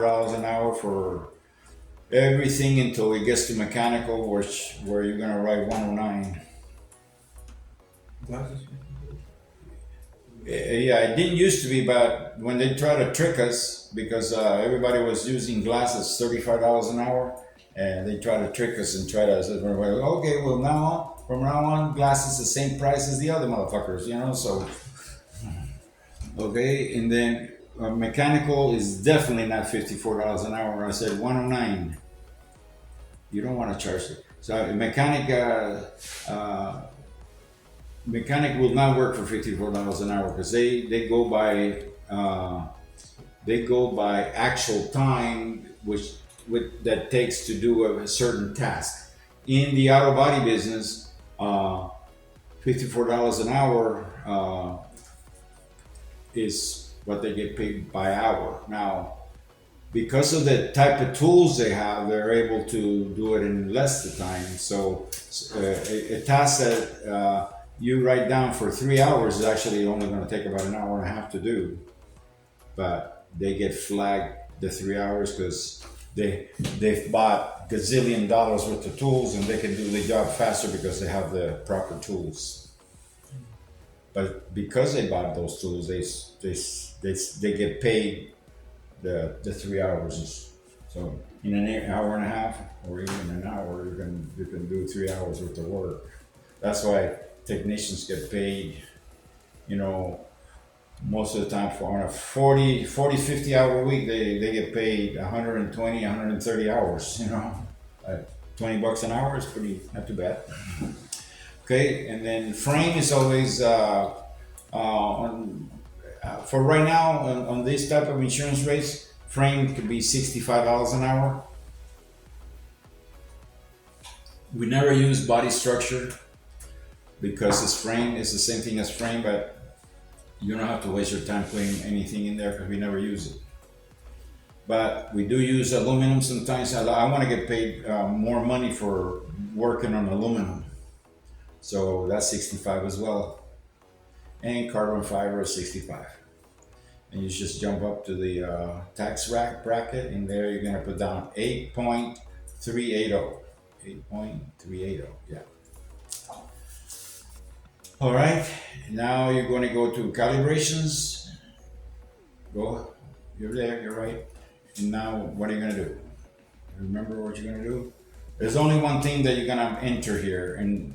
$54 an hour for everything until it gets to mechanical, where you're gonna write 109. Glasses. Yeah, it didn't used to be, but when they try to trick us, because everybody was using glasses, $35 an hour, and they try to trick us and try to say, well, okay, well from now on, glasses the same price as the other motherfuckers, you know. So okay, and then mechanical is definitely not $54 an hour. I said 109. You don't want to charge it. So mechanic will not work for $54 an hour because they go by actual time that takes to do a certain task. In the auto body business, $54 an hour is what they get paid by hour. Now, because of the type of tools they have, they're able to do it in less the time. So a task that you write down for 3 hours is actually only going to take about an hour and a half to do. But they get flagged the 3 hours because they've bought gazillion dollars worth of tools and they can do the job faster because they have the proper tools. But because they bought those tools, they get paid the 3 hours. So in an hour and a half or even an hour, you can do 3 hours worth of work. That's why technicians get paid, you know, most of the time for on a 40 50 hour week, they get paid 120, 130 hours, you know. 20 bucks an hour is pretty, not too bad. Okay, and then frame is always, for right now, on this type of insurance rates, frame could be $65 an hour. We never use body structure because this frame is the same thing as frame, but you don't have to waste your time putting anything in there because we never use it. But we do use aluminum sometimes. I want to get paid more money for working on aluminum. So that's 65 as well. And carbon fiber is 65. And you just jump up to the tax rack bracket, and there you're going to put down 8.380. 8.380, yeah. All right, now you're going to go to calibrations. Go, you're there, you're right. And now what are you going to do? Remember what you're going to do? There's only one thing that you're going to enter here, and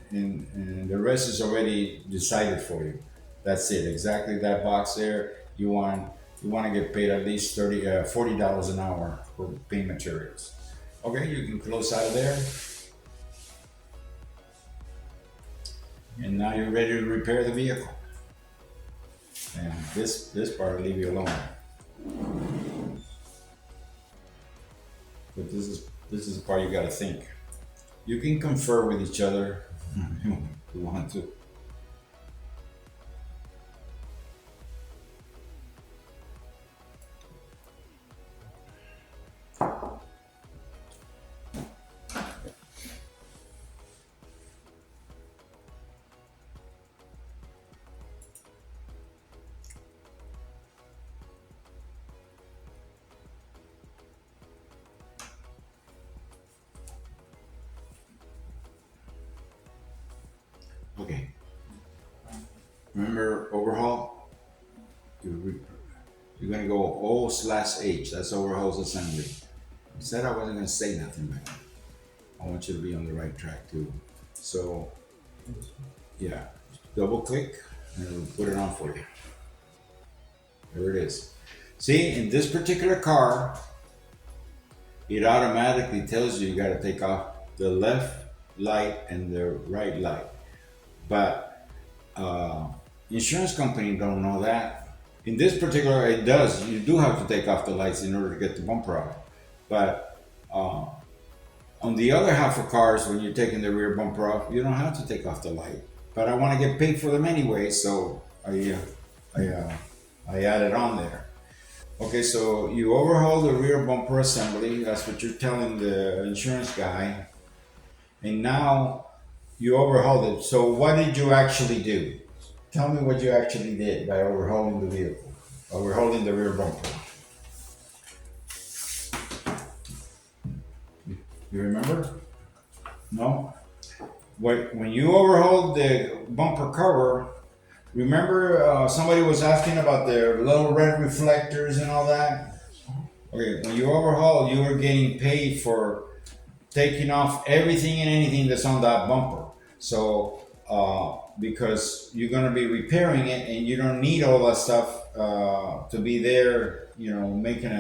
the rest is already decided for you. That's it, exactly that box there. You want to get paid at least $40 an hour for paint materials. Okay, you can close out of there. And now you're ready to repair the vehicle. And this part will leave you alone. But this is the part you got to think. You can confer with each other if you want to. Okay. Remember overhaul? You're gonna go O/H. That's overhauls assembly. I said I wasn't gonna say nothing, but I want you to be on the right track too. So yeah, double click and it'll put it on for you. There it is. See, in this particular car, it automatically tells you got to take off the left light and the right light. But insurance company don't know that. In this particular, it does. You do have to take off the lights in order to get the bumper off. But on the other half of cars, when you're taking the rear bumper off, you don't have to take off the light. But I want to get paid for them anyway, so I added on there. Okay, so you overhaul the rear bumper assembly. That's what you're telling the insurance guy. And now you overhauled it. So what did you actually do? Tell me what you actually did by overhauling the vehicle, overhauling the rear bumper. You remember? No? When you overhauled the bumper cover, remember somebody was asking about the little red reflectors and all that? Okay, when you overhaul, you were getting paid for taking off everything and anything that's on that bumper. So, because you're going to be repairing it and you don't need all that stuff to be there, making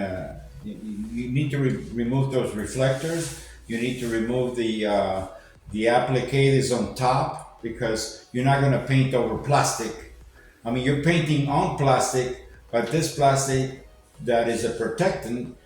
you need to remove those reflectors. You need to remove the applicators on top because you're not going to paint over plastic. I mean, you're painting on plastic, but this plastic that is a protectant,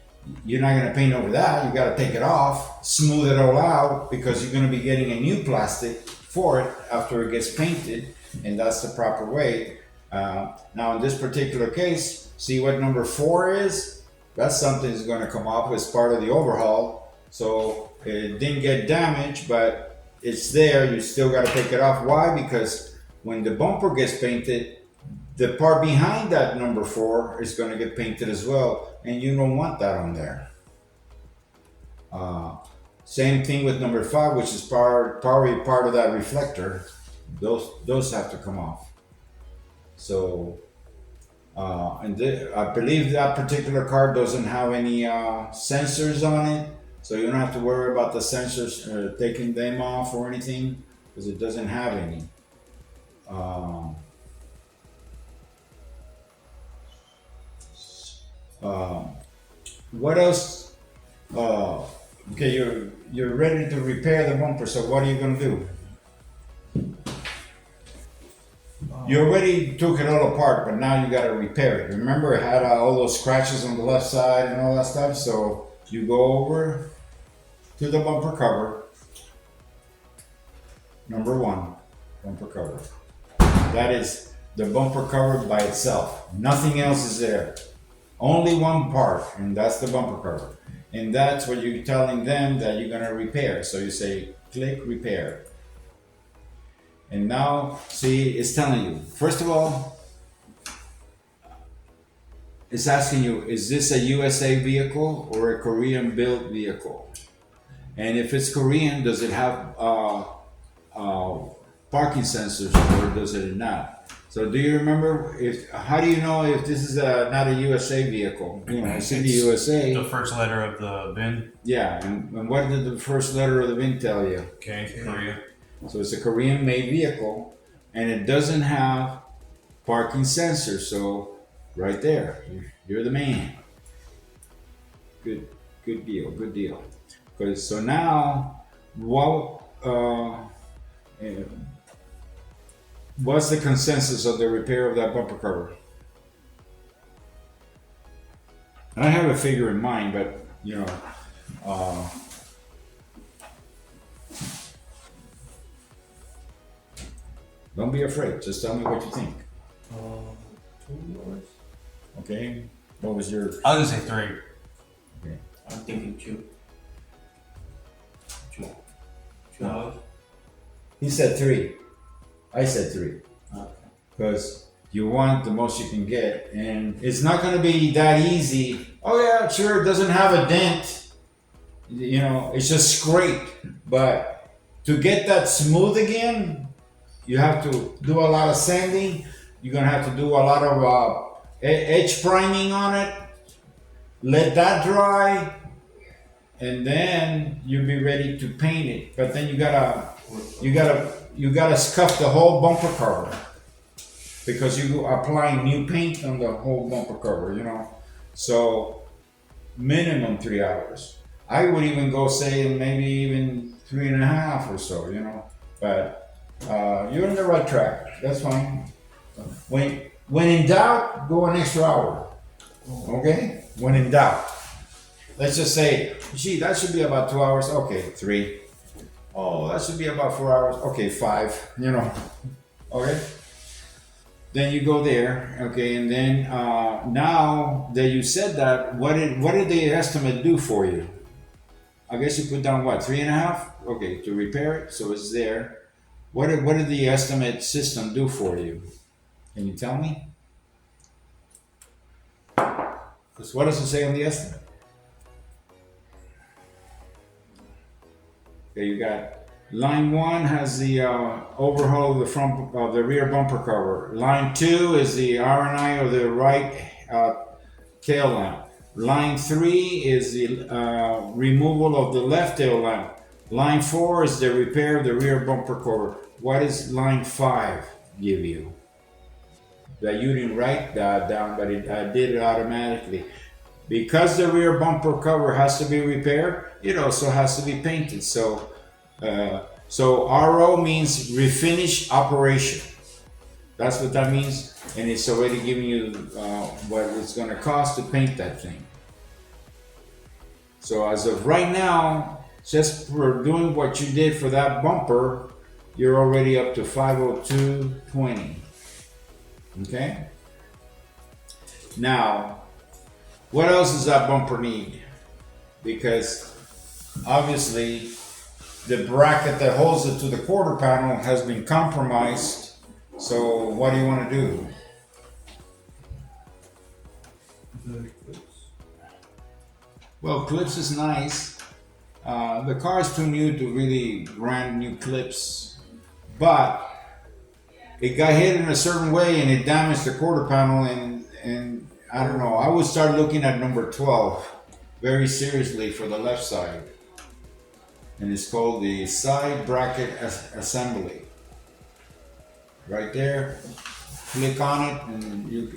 you're not going to paint over that. You got to take it off, smooth it all out because you're going to be getting a new plastic for it after it gets painted, and that's the proper way. Now, in this particular case, see what number 4 is? That's something that's going to come off as part of the overhaul. So it didn't get damaged, but it's there. You still got to take it off. Why? Because when the bumper gets painted, the part behind that number 4 is going to get painted as well, and you don't want that on there. Same thing with number 5, which is probably part of that reflector. Those have to come off. So, I believe that particular car doesn't have any sensors on it, so you don't have to worry about the sensors taking them off or anything because it doesn't have any. What else? Okay, you're ready to repair the bumper. So what are you gonna do? You already took it all apart, but now you gotta repair it. Remember, it had all those scratches on the left side and all that stuff. So you go over to the bumper cover. Number 1, bumper cover. That is the bumper cover by itself. Nothing else is there. Only one part, and that's the bumper cover. And that's what you're telling them that you're gonna repair. So you say, click repair. And now, see, it's telling you, first of all, it's asking you, is this a USA vehicle or a Korean built vehicle? And if it's Korean, does it have parking sensors or does it not? So do you remember how do you know if this is not a USA vehicle? It's in the USA. The first letter of the VIN. Yeah, and what did the first letter of the VIN tell you? Okay, Korea. So it's a Korean made vehicle and it doesn't have parking sensors. So right there, you're the man. Good deal. So now, what's the consensus of the repair of that bumper cover? I have a figure in mind, but don't be afraid. Just tell me what you think. $2. Okay. What was your? I was gonna say 3. Okay. I'm thinking $2. He said 3. I said 3. Okay. Because you want the most you can get, and it's not going to be that easy. Oh yeah, sure, it doesn't have a dent. It's just scraped. But to get that smooth again, you have to do a lot of sanding. You're going to have to do a lot of edge priming on it. Let that dry, and then you'll be ready to paint it. But then you gotta scuff the whole bumper cover because you're applying new paint on the whole bumper cover. So minimum 3 hours. I would even go say maybe even 3.5 or so. But you're on the right track. That's fine. When in doubt, go an extra hour. Okay? When in doubt. Let's just say, gee, that should be about 2 hours. Okay, 3. Oh, that should be about 4 hours. Okay, 5. Okay? Then you go there. Okay, and then now that you said that, what did the estimate do for you? I guess you put down what, 3.5? Okay, to repair it, so it's there. What did the estimate system do for you? Can you tell me? Because what does it say on the estimate? Okay, you got line 1 has the overhaul of the front of the rear bumper cover. Line 2 is the R&I or the right tail lamp. Line 3 is the removal of the left tail lamp. Line 4 is the repair of the rear bumper cover. What does line 5 give you? That you didn't write that down, but I did it automatically. Because the rear bumper cover has to be repaired, it also has to be painted. So RO means refinish operation. That's what that means, and it's already giving you what it's going to cost to paint that thing. So as of right now, just for doing what you did for that bumper, you're already up to 502.20. Okay. Now, what else does that bumper need? Because obviously the bracket that holds it to the quarter panel has been compromised. So what do you want to do? The clips. Well, clips is nice. The car is too new to really brand new clips, but it got hit in a certain way and it damaged the quarter panel, and I don't know. I would start looking at number 12 very seriously for the left side, and it's called the side bracket assembly. Right there, click on it, and you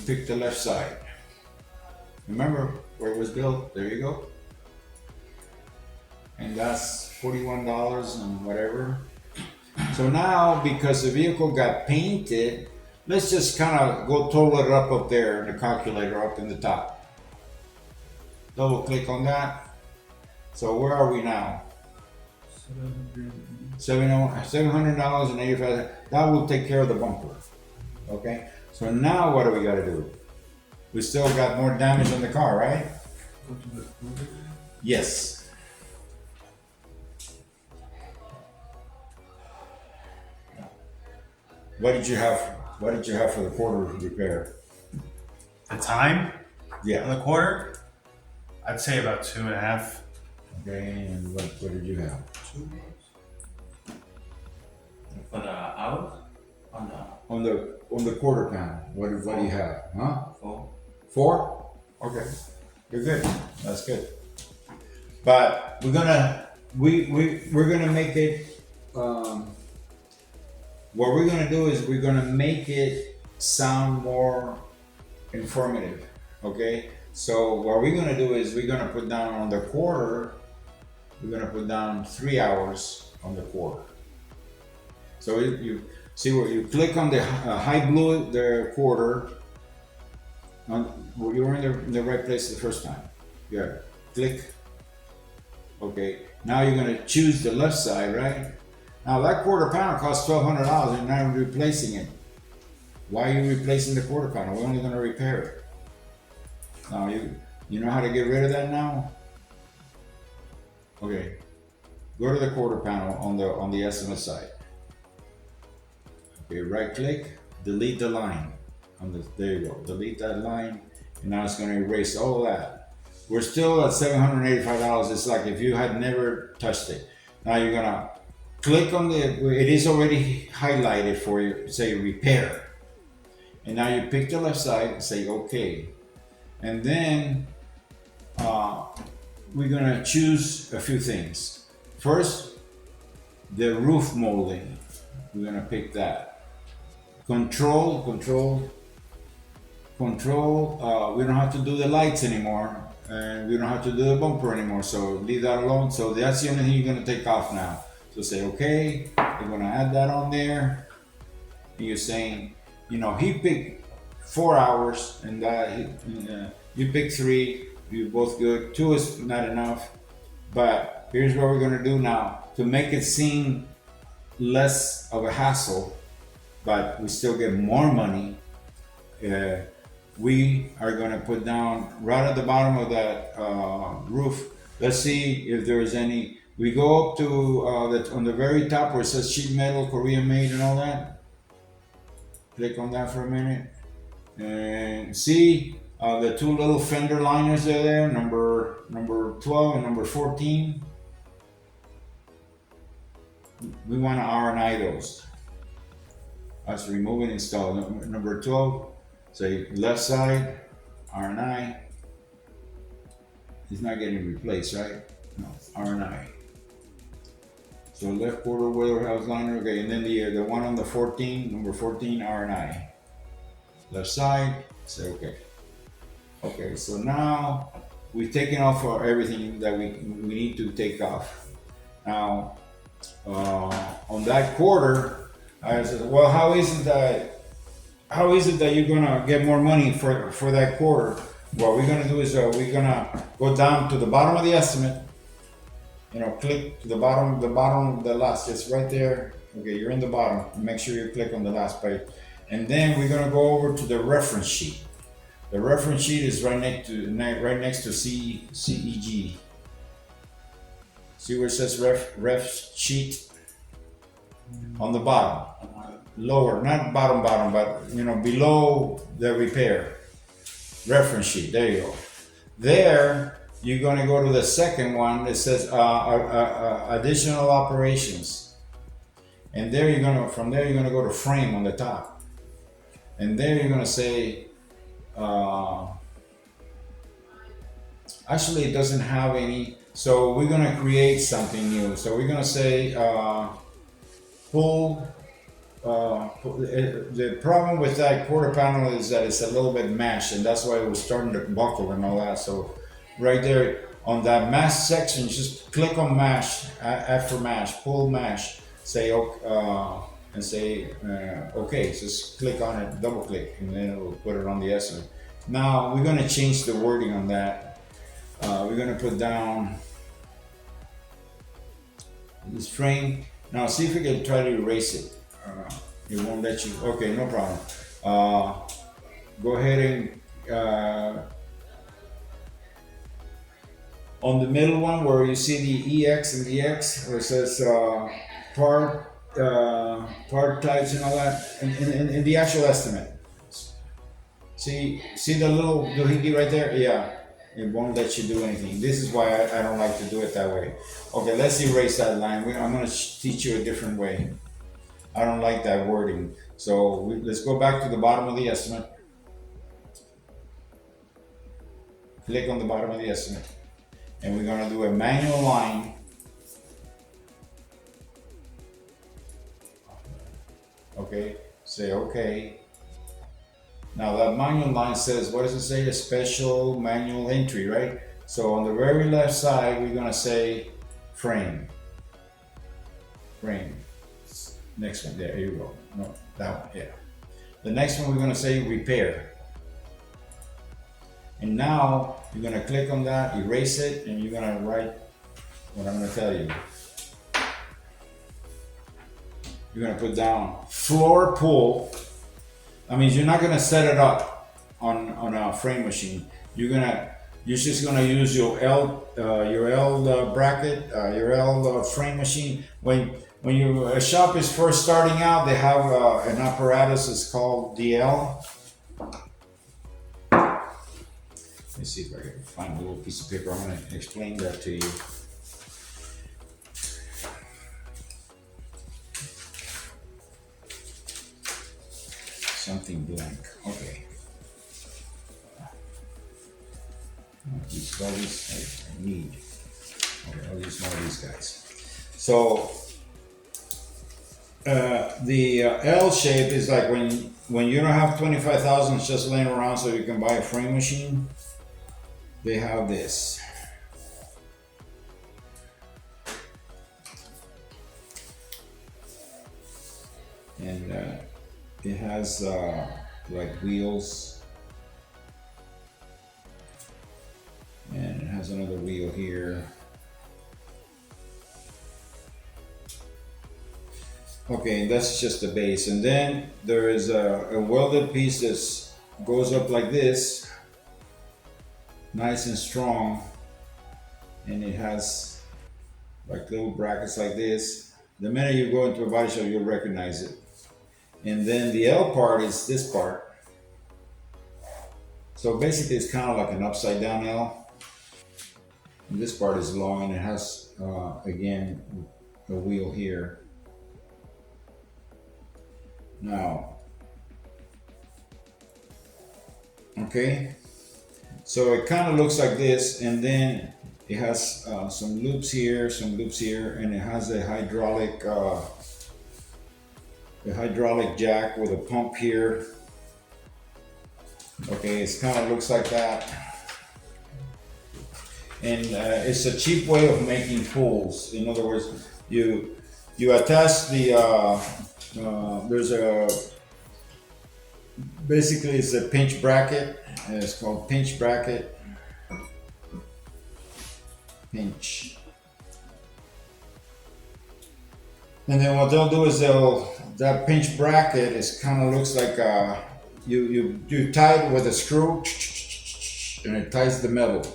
pick the left side. Remember where it was built? There you go. And that's $41 and whatever. So now, because the vehicle got painted, let's just kind of go total it up there in the calculator up in the top. Double click on that. So where are we now? $700.85. That will take care of the bumper. Okay. So now what do we got to do? We still got more damage on the car, right? Go to the quarter. Yes. What did you have? What did you have for the quarter repair? The time on Yeah. the quarter, I'd say about 2.5. Okay. And what did you have? 2 months. For the hours? On the On the quarter panel. What do you have? Huh? 4. 4? Okay. You're good. That's good. But we're gonna make it. What we're gonna do is we're gonna make it sound more informative. Okay. So what we're gonna do is we're gonna put down on the quarter. We're gonna put down 3 hours on the quarter. So you see where you click on the high blue, the quarter. You were in the right place the first time. Yeah. Click. Okay. Now you're gonna choose the left side, right? Now that quarter panel costs $1,200 and now you're replacing it. Why are you replacing the quarter panel? We're only gonna repair it. Now you know how to get rid of that now? Okay. Go to the quarter panel on the estimate side. Okay, right click, delete the line. There you go. Delete that line, and now it's gonna erase all of that. We're still at $785. It's like if you had never touched it. Now you're gonna click on it is already highlighted for you, say repair. And now you pick the left side and say okay. And then we're gonna choose a few things. First, the roof molding. We're gonna pick that. Control. We don't have to do the lights anymore, and we don't have to do the bumper anymore. So leave that alone. So that's the only thing you're gonna take off now. So say okay. You're gonna add that on there. And you're saying, he picked 4 hours, and you picked 3. You're both good. 2 is not enough. But here's what we're gonna do now to make it seem less of a hassle, but we still get more money. We are going to put down right at the bottom of that roof. Let's see if there is any. We go up to on the very top where it says sheet metal, Korean made, and all that. Click on that for a minute and see the 2 little fender liners are there, number 12 and number 14. we want to R&I those. That's remove and install. Number 12, say left side, R&I. It's not getting replaced, right? No, R&I. So left quarter warehouse liner, okay, and then the one on the 14, number 14, R&I. Left side, say okay. Okay, so now we've taken off everything that we need to take off. Now, on that quarter, I said, well, how is it that you're gonna get more money for that quarter? What we're gonna do is we're gonna go down to the bottom of the estimate. Click to the bottom, the last, it's right there. Okay, you're in the bottom. Make sure you click on the last page, and then we're gonna go over to the reference sheet. The reference sheet is right next to CEG. See where it says ref sheet on the bottom, lower, not bottom, but below the repair reference sheet. There you go. There you're going to go to the second one that says additional operations, and there from there you're going to go to frame on the top, and there you're going to say. Actually, it doesn't have any, so we're gonna create something new. So we're gonna say pull. The problem with that quarter panel is that it's a little bit mashed, and that's why it was starting to buckle and all that. So right there on that mash section, just click on mash, add for mash, pull mash, say and say okay. Just click on it, double click, and then it will put it on the estimate. Now we're gonna change the wording on that. We're gonna put down this frame. Now see if we can try to erase it. It won't let you. Okay, no problem. Go ahead and on the middle one where you see the EX and the X, where it says part types and all that, in the actual estimate. See the little doohickey right there? Yeah. It won't let you do anything. This is why I don't like to do it that way. Okay, let's erase that line. I'm going to teach you a different way. I don't like that wording. So let's go back to the bottom of the estimate. Click on the bottom of the estimate. And we're going to do a manual line. Okay, say okay. Now that manual line says, what does it say? A special manual entry, right? So on the very left side, we're gonna say frame. Frame. Next one, there you go. No, that one, yeah. The next one we're gonna say repair. And now you're gonna click on that, erase it, and you're gonna write what I'm gonna tell you. You're gonna put down floor pull. I mean, you're not gonna set it up on a frame machine. You're just gonna use your L bracket, your L frame machine. When a shop is first starting out, they have an apparatus. It's called DL. Let me see if I can find a little piece of paper. I'm gonna explain that to you. Something blank. Okay. All these I need. Okay, I'll use one of these guys. So the L shape is like when you don't have 25,000 just laying around so you can buy a frame machine. They have this. And it has like wheels, and it has another wheel here. Okay, that's just the base, and then there is a welded piece that goes up like this, nice and strong, and it has like little brackets like this. The minute you go into a body shop, you'll recognize it. And then the L part is this part. So basically it's kind of like an upside down L. And this part is long and it has, again, a wheel here. Now, okay, so it kind of looks like this, and then it has some loops here, and it has a hydraulic jack with a pump here. Okay, it kind of looks like that, and it's a cheap way of making pulls. In other words, you attach the there's a basically it's a pinch bracket. It's called pinch bracket. Pinch. And then what they'll do is that pinch bracket is kind of looks like you tie it with a screw and it ties the metal.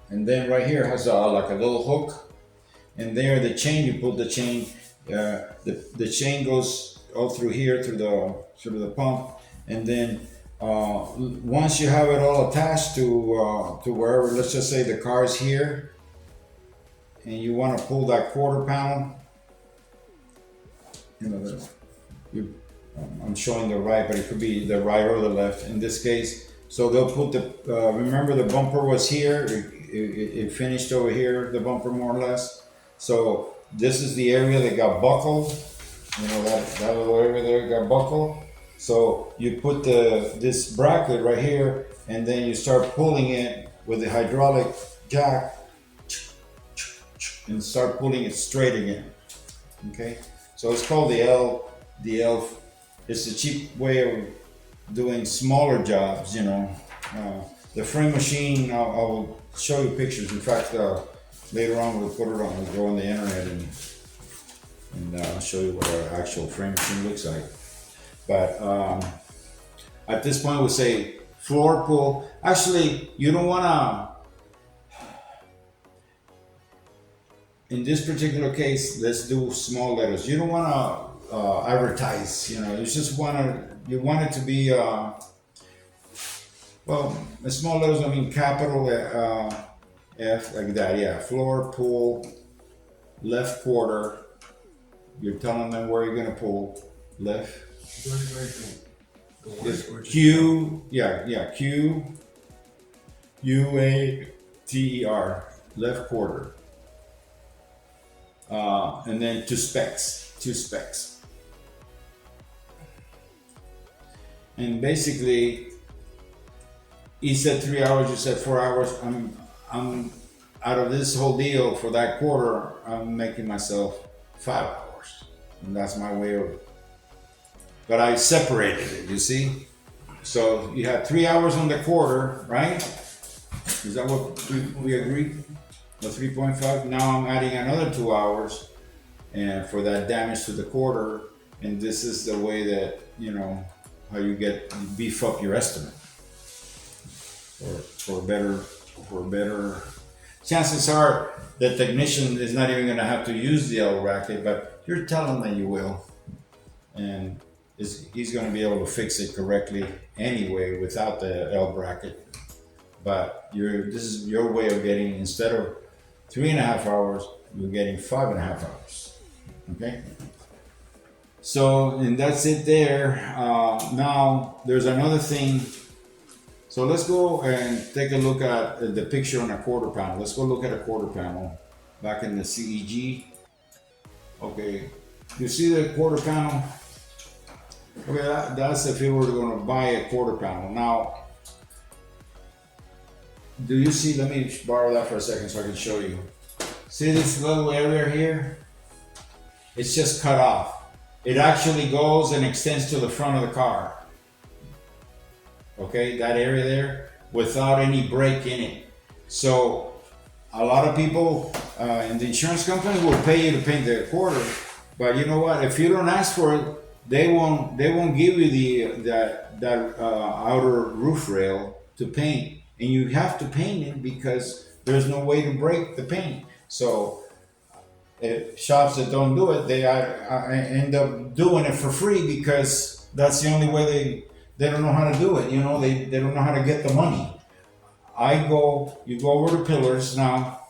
And then right here has like a little hook, and there the chain, you pull the chain, the chain goes all through here through the pump, and then once you have it all attached to wherever, let's just say the car is here, and you want to pull that quarter panel, you know, I'm showing the right, but it could be the right or the left in this case. So they'll put the, remember the bumper was here, it finished over here, the bumper more or less. So this is the area that got buckled, you know, that little area there got buckled. So you put this bracket right here, and then you start pulling it with the hydraulic jack and start pulling it straight again. Okay, so it's called the L. It's a cheap way of doing smaller jobs, you know. The frame machine, I'll show you pictures. In fact, later on we'll go on the internet and I'll show you what our actual frame machine looks like. But at this point we'll say floor pull. Actually, you don't wanna, in this particular case, let's do small letters. You don't wanna advertise, you know, you want it to be, well, the small letters, I mean capital F, like that, yeah. Floor, pull, left quarter. You're telling them where you're gonna pull, left. Q, Q, U-A-T-E-R, left quarter. And then two specs. And basically, he said 3 hours, you said 4 hours. I'm out of this whole deal for that quarter, I'm making myself 5 hours. And that's my way of, but I separated it, you see? So you had 3 hours on the quarter, right? Is that what we agreed? The 3.5, now I'm adding another 2 hours and for that damage to the quarter, and this is the way that, you know, how you beef up your estimate for better. Chances are the technician is not even going to have to use the L bracket, but you're telling them you will, and he's going to be able to fix it correctly anyway without the L bracket. But this is your way of getting, instead of 3.5 hours, you're getting 5.5 hours. Okay. So, and that's it there. Now there's another thing. So let's go and take a look at the picture on a quarter panel. Let's go look at a quarter panel back in the CEG. Okay, you see the quarter panel? Okay, that's if you were going to buy a quarter panel. Now, do you see, let me borrow that for a second so I can show you. See this little area here? It's just cut off. It actually goes and extends to the front of the car. Okay, that area there, without any break in it. So a lot of people in the insurance company will pay you to paint the quarter, but you know what? If you don't ask for it, they won't give you that outer roof rail to paint, and you have to paint it because there's no way to break the paint. So shops that don't do it, they end up doing it for free because that's the only way they don't know how to do it. You know, they don't know how to get the money. You go over to pillars now,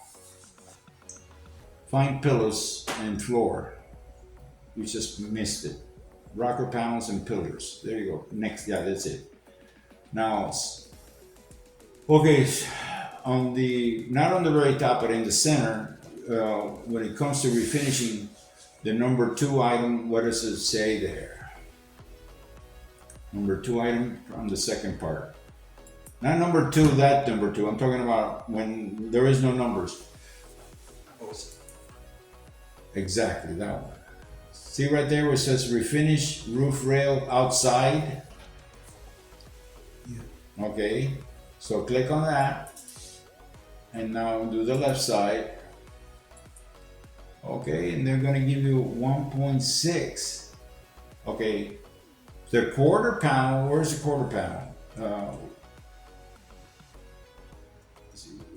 find pillars and floor. You just missed it. rocker panels and pillars. There you go. Next, yeah, that's it. Now, okay, on the not on the very top, but in the center, when it comes to refinishing the number 2 item, what does it say there? Number 2 item on the second part. Not number 2, that number 2. I'm talking about when there is no numbers. Exactly, that one. See right there where it says refinish roof rail outside? Yeah. Okay, so click on that. And now do the left side. Okay, and they're gonna give you 1.6. Okay, the quarter panel, where's the quarter panel?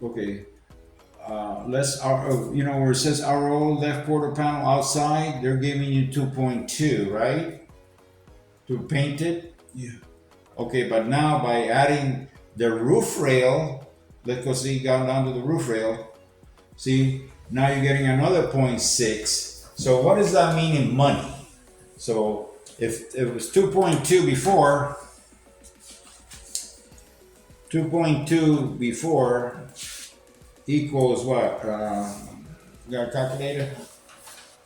Okay, you know where it says RO left quarter panel outside, they're giving you 2.2, right? To paint it? Yeah. Okay, but now by adding the roof rail, let's go see, down to the roof rail. See, now you're getting another 0.6. So what does that mean in money? So if it was 2.2 before, 2.2 before equals what? You got a calculator?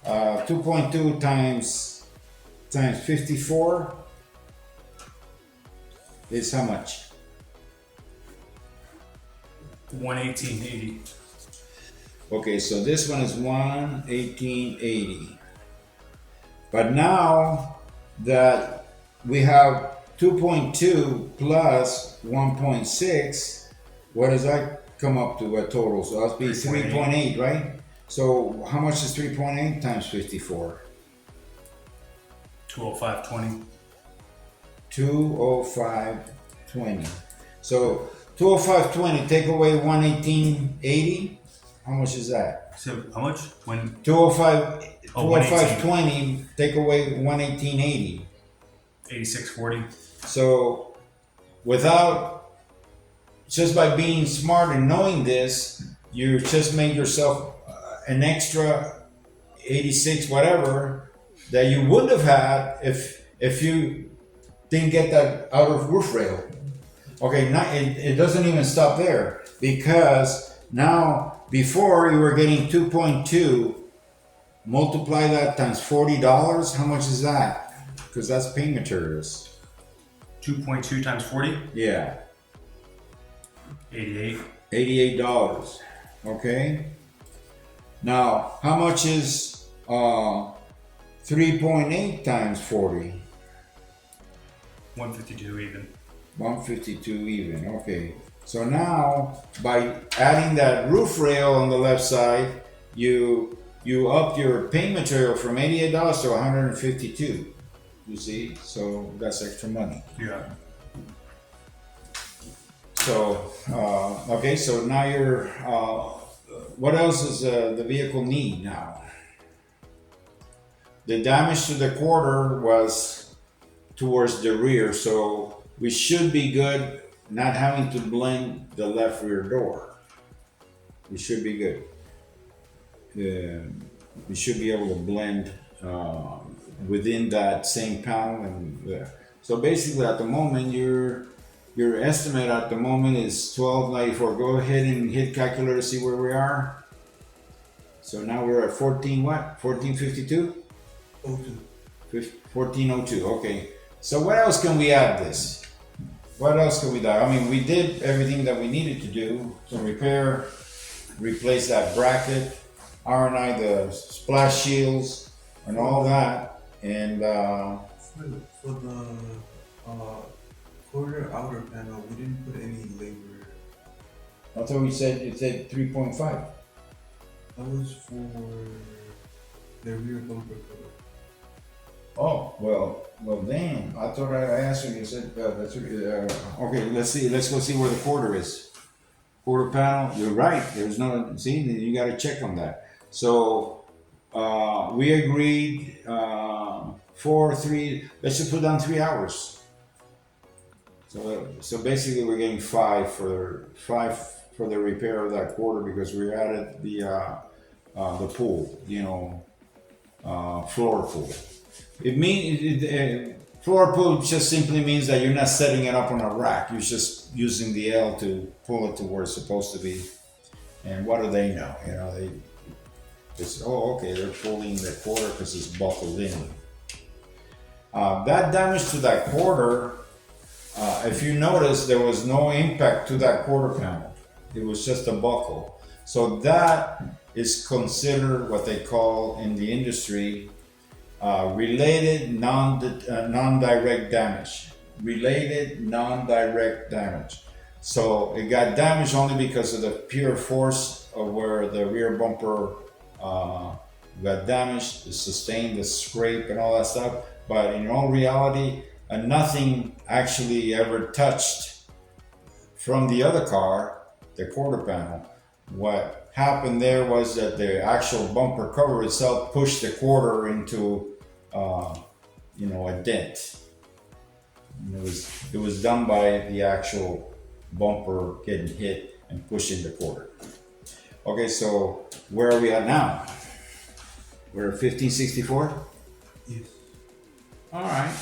2.2 times 54 is how much? 118.80. Okay, so this one is 118.80. But now that we have 2.2 plus 1.6, what does that come up to a total? So that'll be 3.8, right? So how much is 3.8 times 54? 205.20. 205.20. So 205.20, take away 118.80. How much is that? So how much? When 205, Oh, 205.20, take away 118.80. 86.40. So without, just by being smart and knowing this, you just made yourself an extra 86 whatever that you would have had if you didn't get that out of roof rail. Okay, it doesn't even stop there, because now before you were getting 2.2, multiply that times $40. How much is that? Because that's paint materials. 2.2 times 40. Yeah. 88. $88. Okay. Now, how much is 3.8 times 40? 152 even. 152 even. Okay. So now, by adding that roof rail on the left side, you up your paint material from $88 to $152. You see, so that's extra money. Yeah. So okay, so now you're. What else does the vehicle need now? The damage to the quarter was towards the rear, so we should be good. Not having to blend the left rear door. We should be good. We should be able to blend within that same panel, and so basically at the moment your estimate at the moment is 1294. Go ahead and hit calculator to see where we are. So now we're at 14 what? 1452? 1402. Okay. So what else can we add this? What else can we do? I mean, we did everything that we needed to do. So repair, replace that bracket, R&I the splash shields and all that. And For the quarter outer panel, we didn't put any labor. I thought it said 3.5. That was for the rear bumper cover. Oh, well, damn. I thought I asked you, you said, that's, okay, let's go see where the quarter is. Quarter panel, you're right, there's no, see, you gotta check on that. So, we agreed, 3, let's just put down 3 hours. So basically we're getting 5 for the repair of that quarter, because we added the pool, floor pool. It means floor pull just simply means that you're not setting it up on a rack. You're just using the L to pull it to where it's supposed to be. And what do they know? You know, they just, oh, okay, they're pulling the quarter because it's buckled in. That damage to that quarter, if you notice, there was no impact to that quarter panel. It was just a buckle. So that is considered what they call in the industry related non-direct damage. Related non-direct damage. So it got damaged only because of the pure force of where the rear bumper got damaged, it sustained the scrape and all that stuff. But in all reality, nothing actually ever touched from the other car, the quarter panel. What happened there was that the actual bumper cover itself pushed the quarter into, a dent. And it was done by the actual bumper getting hit and pushing the quarter. Okay, so where are we at now? We're at 1564? Yes. All right.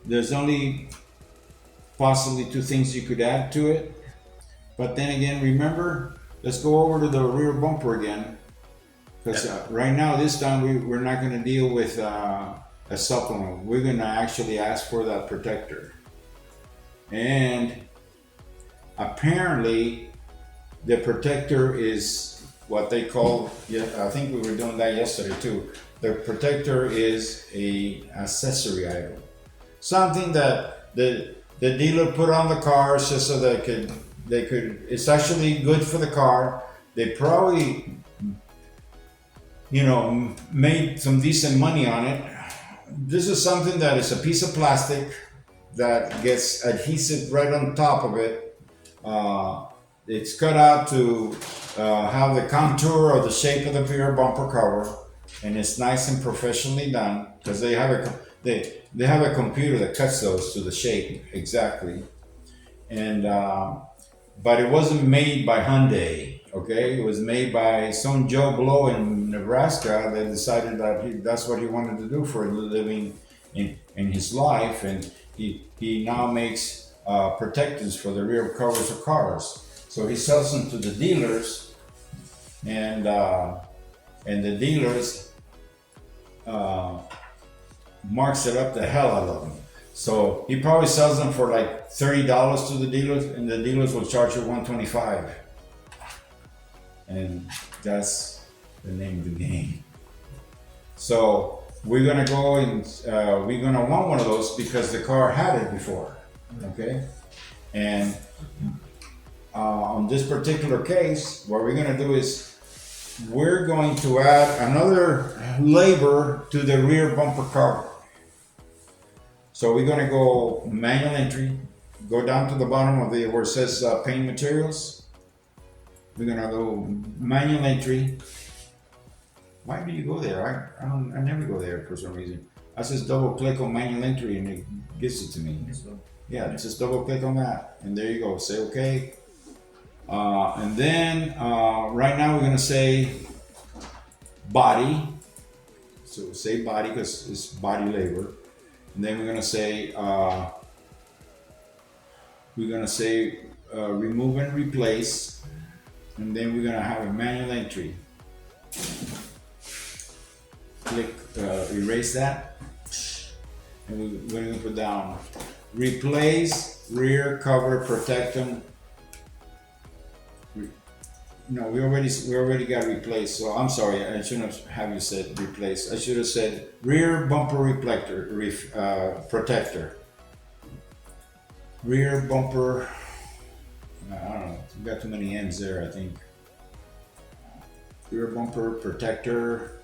There's only possibly two things you could add to it. But then again, remember, let's go over to the rear bumper again. Because right now, this time, we're not going to deal with a supplement. We're going to actually ask for that protector. And apparently, the protector is what they call, I think we were doing that yesterday too. The protector is a accessory item. Something that the dealer put on the cars just so they could, it's actually good for the car. They probably, made some decent money on it. This is something that is a piece of plastic that gets adhesive right on top of it. It's cut out to have the contour or the shape of the rear bumper cover, and it's nice and professionally done because they have a computer that cuts those to the shape exactly. And but it wasn't made by Hyundai. Okay, it was made by some Joe Blow in Nebraska that decided that that's what he wanted to do for a living in his life, and he now makes protectors for the rear covers of cars. So he sells them to the dealers, and the dealers marks it up the hell out of them. So he probably sells them for like $30 to the dealers, and the dealers will charge you $125. And that's the name of the game. So we're gonna go and we're gonna want one of those because the car had it before. Okay, and on this particular case, what we're gonna do is we're going to add another labor to the rear bumper cover. So we're gonna go manual entry, go down to the bottom of where it says paint materials. We're gonna go manual entry. Why do you go there? I never go there for some reason. I just double click on manual entry and it gives it to me. Yeah, just double click on that, and there you go. Say okay. And then right now we're gonna say body. So say body because it's body labor. And then we're gonna say remove and replace. And then we're gonna have a manual entry. Click erase that, and we're gonna put down replace rear cover protectant. No, we already got replaced. So I'm sorry, I shouldn't have you said replace. I should have said rear bumper protector. Rear bumper. I don't know. We've got too many N's there, I think. Rear bumper protector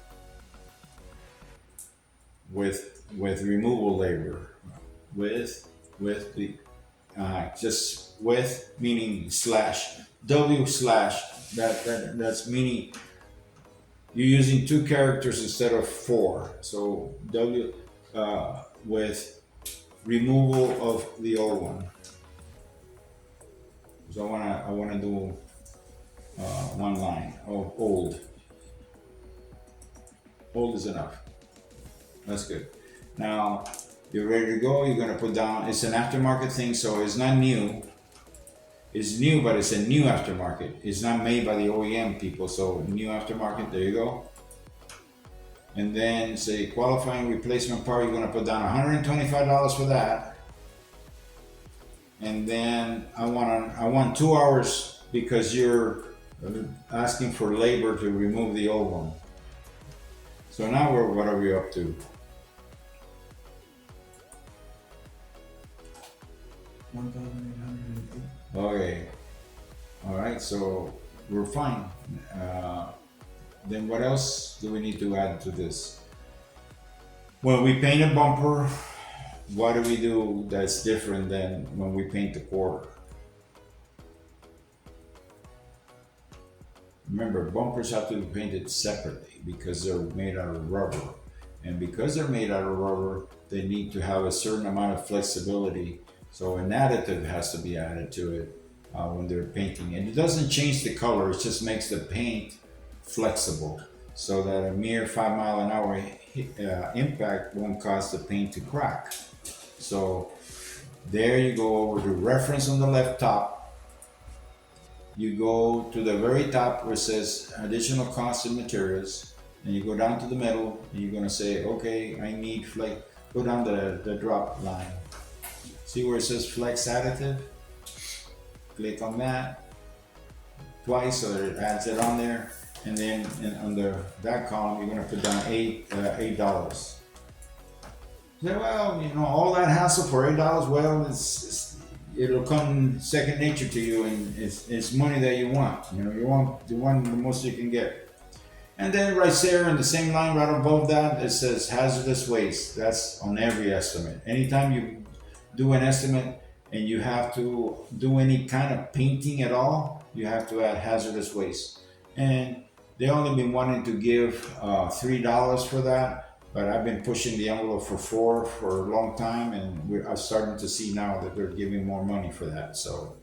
with removal labor. With the just with meaning slash W slash that's meaning you're using two characters instead of four. So W with removal of the old one. So I wanna do one line. Oh, old. Old is enough. That's good. Now, you're ready to go. You're gonna put down, it's an aftermarket thing, so it's not new. It's new, but it's a new aftermarket. It's not made by the OEM people, so new aftermarket, there you go. And then say qualifying replacement part, you're gonna put down $125 for that. And then I want 2 hours because you're asking for labor to remove the old one. So now what are we up to? 1,808. Okay. All right, so we're fine. Then what else do we need to add to this? When we paint a bumper, what do we do that's different than when we paint the quarter? Remember, bumpers have to be painted separately because they're made out of rubber. And because they're made out of rubber, they need to have a certain amount of flexibility. So an additive has to be added to it when they're painting. And it doesn't change the color, it just makes the paint flexible so that a mere 5 mile an hour impact won't cause the paint to crack. So there you go over to reference on the left top. You go to the very top where it says additional costs and materials, and you go down to the middle and you're gonna say, okay, I need flex, go down the drop line. See where it says flex additive? Click on that twice so that it adds it on there. And then under that column, you're gonna put down $8. Say, well, you know, all that hassle for $8, well, it'll come second nature to you, and it's money that you want. You know, you want the most you can get. And then right there in the same line right above that, it says hazardous waste. That's on every estimate. Anytime you do an estimate and you have to do any kind of painting at all, you have to add hazardous waste. And they only been wanting to give $3 for that. But I've been pushing the envelope for $4 for a long time, and I'm starting to see now that they're giving more money for that. So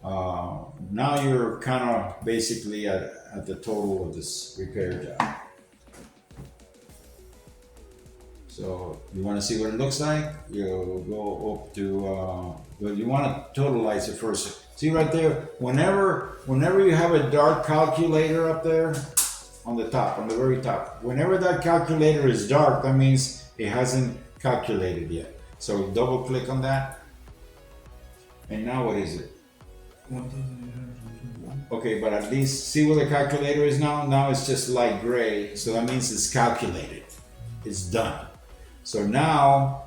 now you're kind of basically at the total of this repair job. So you want to see what it looks like? You go up to, well, you want to totalize it first. See right there, whenever you have a dark calculator up there, on the top, on the very top. Whenever that calculator is dark, that means it hasn't calculated yet. So double click on that. And now what is it? 1,821. Okay, but at least see where the calculator is now? Now it's just light gray. So that means it's calculated. It's done. So now,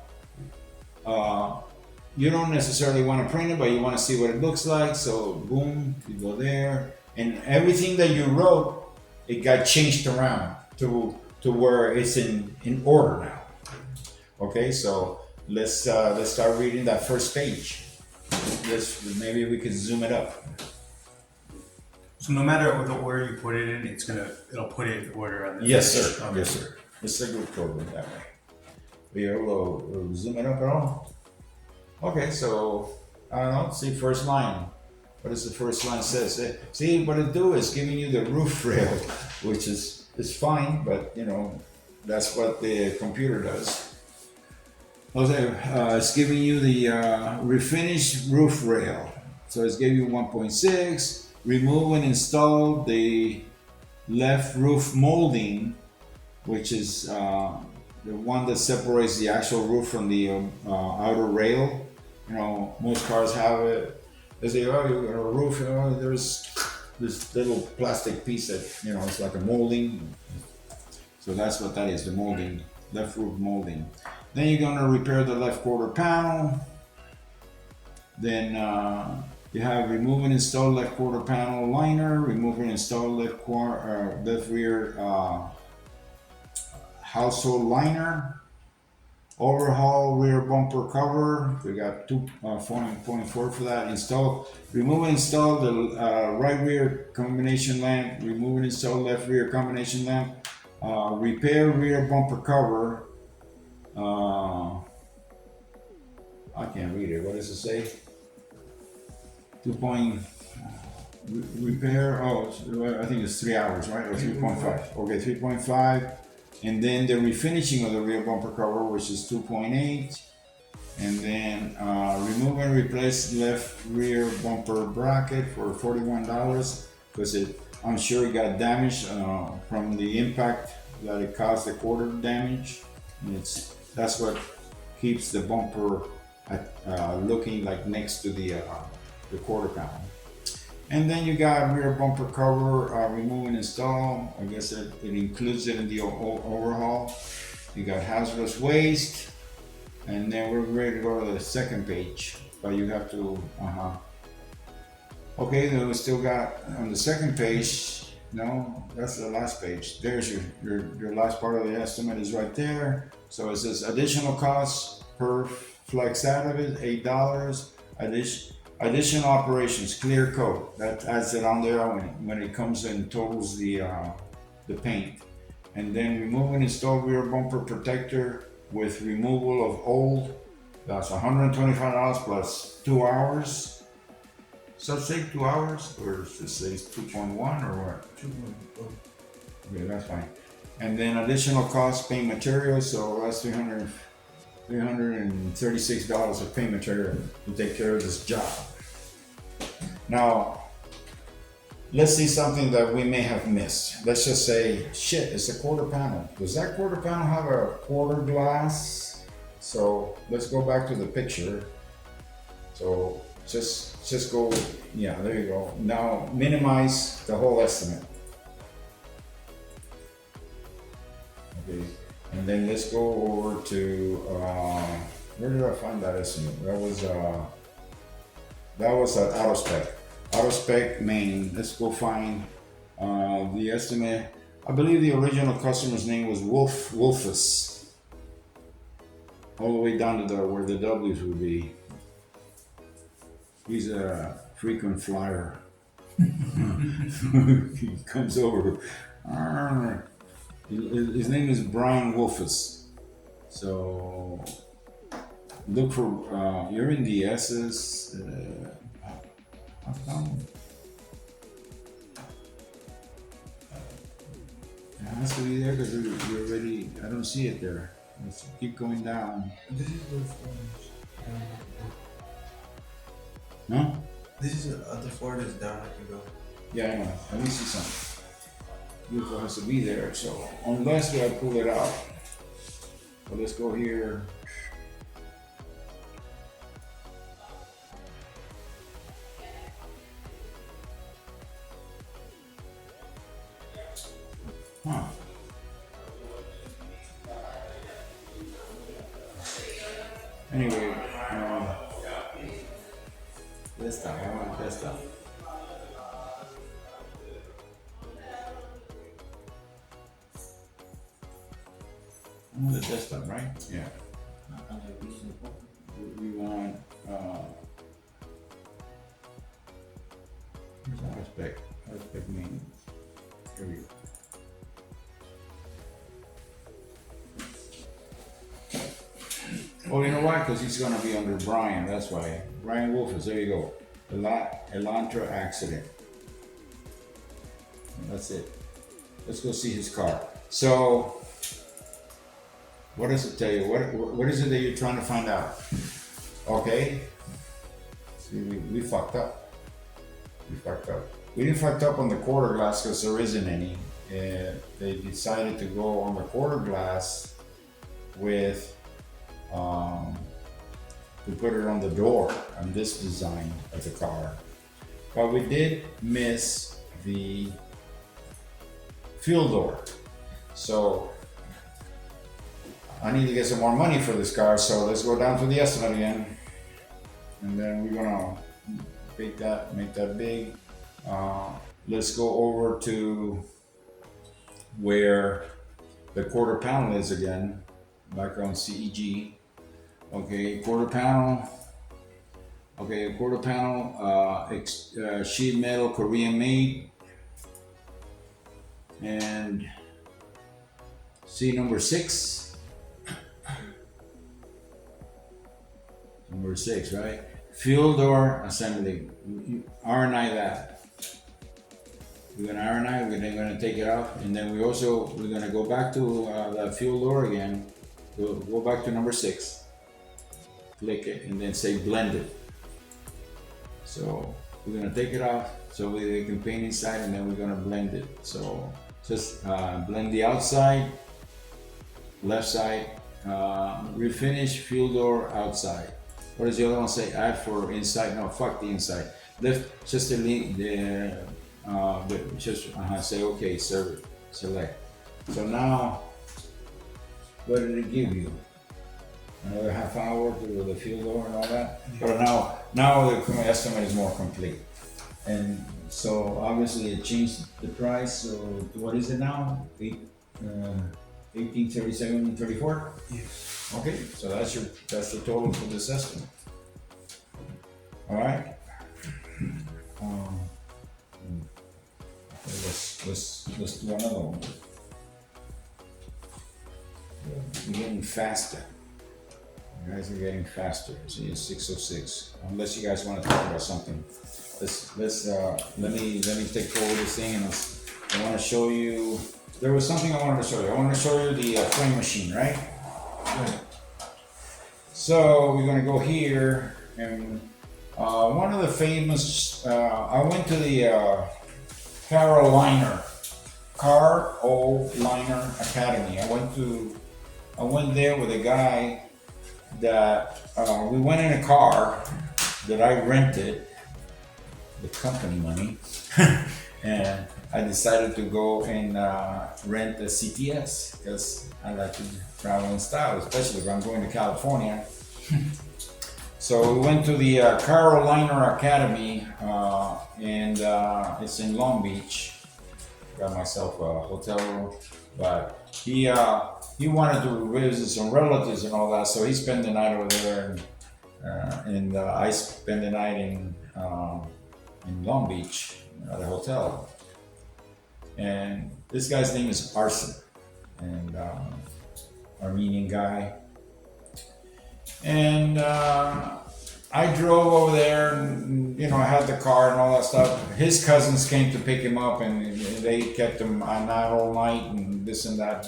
you don't necessarily want to print it, but you want to see what it looks like. So boom, you go there. And everything that you wrote, it got changed around to where it's in order now. Okay, so let's start reading that first page. Maybe we can zoom it up. So no matter the order you put it in, it'll put it in order on the Yes, sir. Okay. Yes, sir. It's a good program that way. We'll zoom it up at all. Okay, so I don't know. See first line. What does the first line says? See, what it do is giving you the roof rail, which is fine, but you know, that's what the computer does. Okay, it's giving you the refinished roof rail. So it's giving you 1.6, remove and install the left roof molding, which is the one that separates the actual roof from the outer rail. You know, most cars have it. They say, oh, you got a roof, you know, there's this little plastic piece that, you know, it's like a molding. So that's what that is, the molding, left roof molding. Then you're gonna repair the left quarter panel. Then you have remove and install left quarter panel liner, remove and install left rear household liner. Overhaul rear bumper cover. We got 2.4 for that. Remove and install the right rear combination lamp. Remove and install left rear combination lamp. Repair rear bumper cover. I can't read it. What does it say? Repair. Oh, I think it's 3 hours, right? Or 3.5. Okay, 3.5. and then the refinishing of the rear bumper cover, which is 2.8, and then remove and replace left rear bumper bracket for $41 because I'm sure it got damaged from the impact that it caused the quarter damage. And that's what keeps the bumper looking like next to the quarter panel. And then you got rear bumper cover, remove and install. I guess it includes it in the overhaul. You got hazardous waste. And then we're ready to go to the second page. But you have to, Okay, then we still got on the second page, no, that's the last page. There's your last part of the estimate is right there. So it says additional costs per flex additive, $8. Additional operations, clear coat. That adds it on there when it comes and totals the paint. And then remove and install rear bumper protector with removal of old. That's $125 plus 2 hours. So say 2 hours, or does it say 2.1 or what? 2.0. Okay, that's fine. And then additional cost paint materials. So that's $336 of paint material to take care of this job. Now, let's see something that we may have missed. Let's just say, shit, it's a quarter panel. Does that quarter panel have a quarter glass? So let's go back to the picture. So just go, yeah, there you go. Now minimize the whole estimate. Okay. And then let's go over to, where did I find that estimate? That was at AutoSpec Main. Let's go find the estimate. I believe the original customer's name was Wolfus. All the way down to where the W's would be. He's a frequent flyer. He comes over. His name is Brian Wolfus. So look for you're in the S's. How come? It has to be there because you're already. I don't see it there. Let's keep going down. This is the forms. No? This is the floor that's down. I can go. Yeah, I know. Let me see something. Beautiful has to be there. So unless I pull it out. So let's go here. Huh. Anyway, desktop. I want desktop. I want the desktop, right? Yeah. We want. Where's AutoSpec? AutoSpec main. Here we go. Oh, you know why? Because he's going to be under Brian. That's why. Brian Wolfers. There you go. Elantra accident. And that's it. Let's go see his car. So, what does it tell you? What is it that you're trying to find out? Okay. See, we fucked up. We fucked up. We didn't fuck up on the quarter glass because there isn't any. They decided to go on the quarter glass with to put it on the door on this design of the car. But we did miss the fuel door. So I need to get some more money for this car, so let's go down to the estimate again. And then we're gonna make that big. Let's go over to where the quarter panel is again, back on CEG. Okay, quarter panel. Okay, quarter panel, sheet metal, Korean made. And see number 6. Number 6, right? Fuel door assembly. R&I that. We're gonna iron it. We're gonna take it out, and then we're gonna go back to the fuel door again. Go back to number 6. Click it, and then say blend it. So we're gonna take it off so we can paint inside, and then we're gonna blend it. So just blend the outside, left side, refinish fuel door outside. What does the other one say? Add for inside? No, fuck the inside. Lift just say okay, serve it, select. So now, what did it give you? Another half hour to do the fuel door and all that. But now the estimate is more complete. And so obviously it changed the price. So what is it now? 1837.34. Yes. Okay, so that's the total for this estimate. All right. Let's do another one. We're getting faster. You guys are getting faster. See, it's 6:06. Unless you guys want to talk about something, let me take over this thing, and I want to show you. There was something I wanted to show you. I want to show you the frame machine, right? Good. So we're gonna go here, and one of the famous. I went to the Carolina Academy. I went there with a guy that we went in a car that I rented with company money, and I decided to go and rent a CTS because I like to travel in style, especially if I'm going to California. So we went to the Carolina Academy, and it's in Long Beach. Got myself a hotel room, but he wanted to visit some relatives and all that, so he spent the night over there, and I spent the night in Long Beach at a hotel. And this guy's name is Arsen, and Armenian guy. And I drove over there, and I had the car and all that stuff. His cousins came to pick him up, and they kept him on that all night and this and that.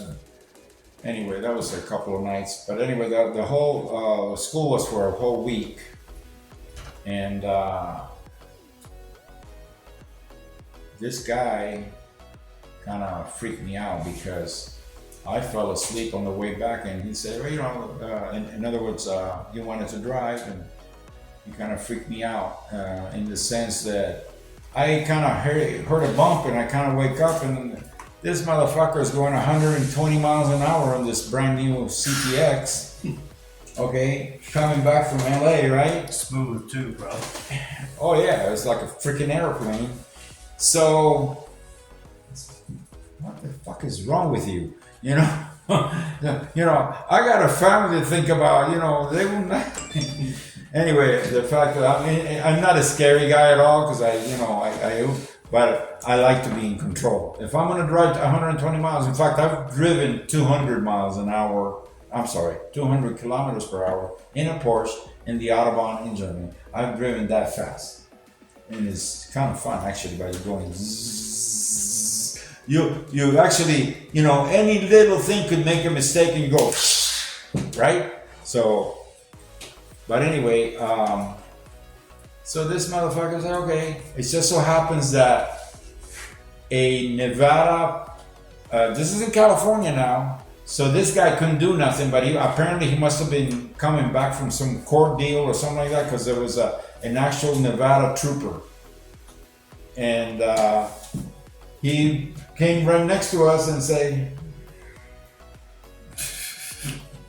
Anyway, that was a couple of nights. But anyway, the whole school was for a whole week, and this guy kind of freaked me out because I fell asleep on the way back, and he said, well, in other words, he wanted to drive, and he kind of freaked me out in the sense that I kind of heard a bump, and I kind of wake up, and this motherfucker is going 120 miles an hour on this brand new CTX. Okay, coming back from LA, right? Smooth too, bro. Oh yeah, it's like a freaking airplane. So, what the fuck is wrong with you? I got a family to think about. They will not. Anyway, the fact that I'm not a scary guy at all, because but I like to be in control. If I'm gonna drive 120 miles, in fact, I've driven 200 miles an hour. I'm sorry, 200 kilometers per hour in a Porsche in the Autobahn in Germany. I've driven that fast, and it's kind of fun actually. By going zzz, you actually, any little thing could make a mistake and you go right. So. But anyway, so this motherfucker said, okay. It just so happens that a Nevada, this is in California now, so this guy couldn't do nothing, but apparently he must have been coming back from some court deal or something like that, because there was an actual Nevada trooper. And he came right next to us and said,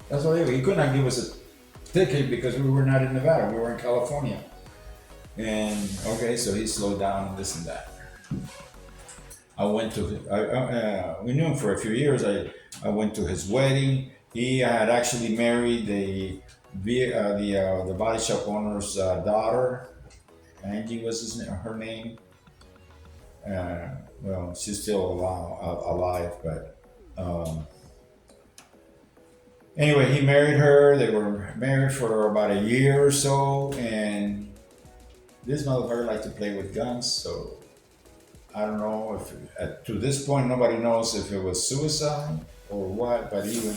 that's what he could not give us a ticket because we were not in Nevada, we were in California. And okay, so he slowed down and this and that. I went to, we knew him for a few years. I went to his wedding. He had actually married the body shop owner's daughter. Angie was her name. Well, she's still alive, but anyway, he married her. They were married for about a year or so, and this motherfucker liked to play with guns, so I don't know if to this point nobody knows if it was suicide or what, but even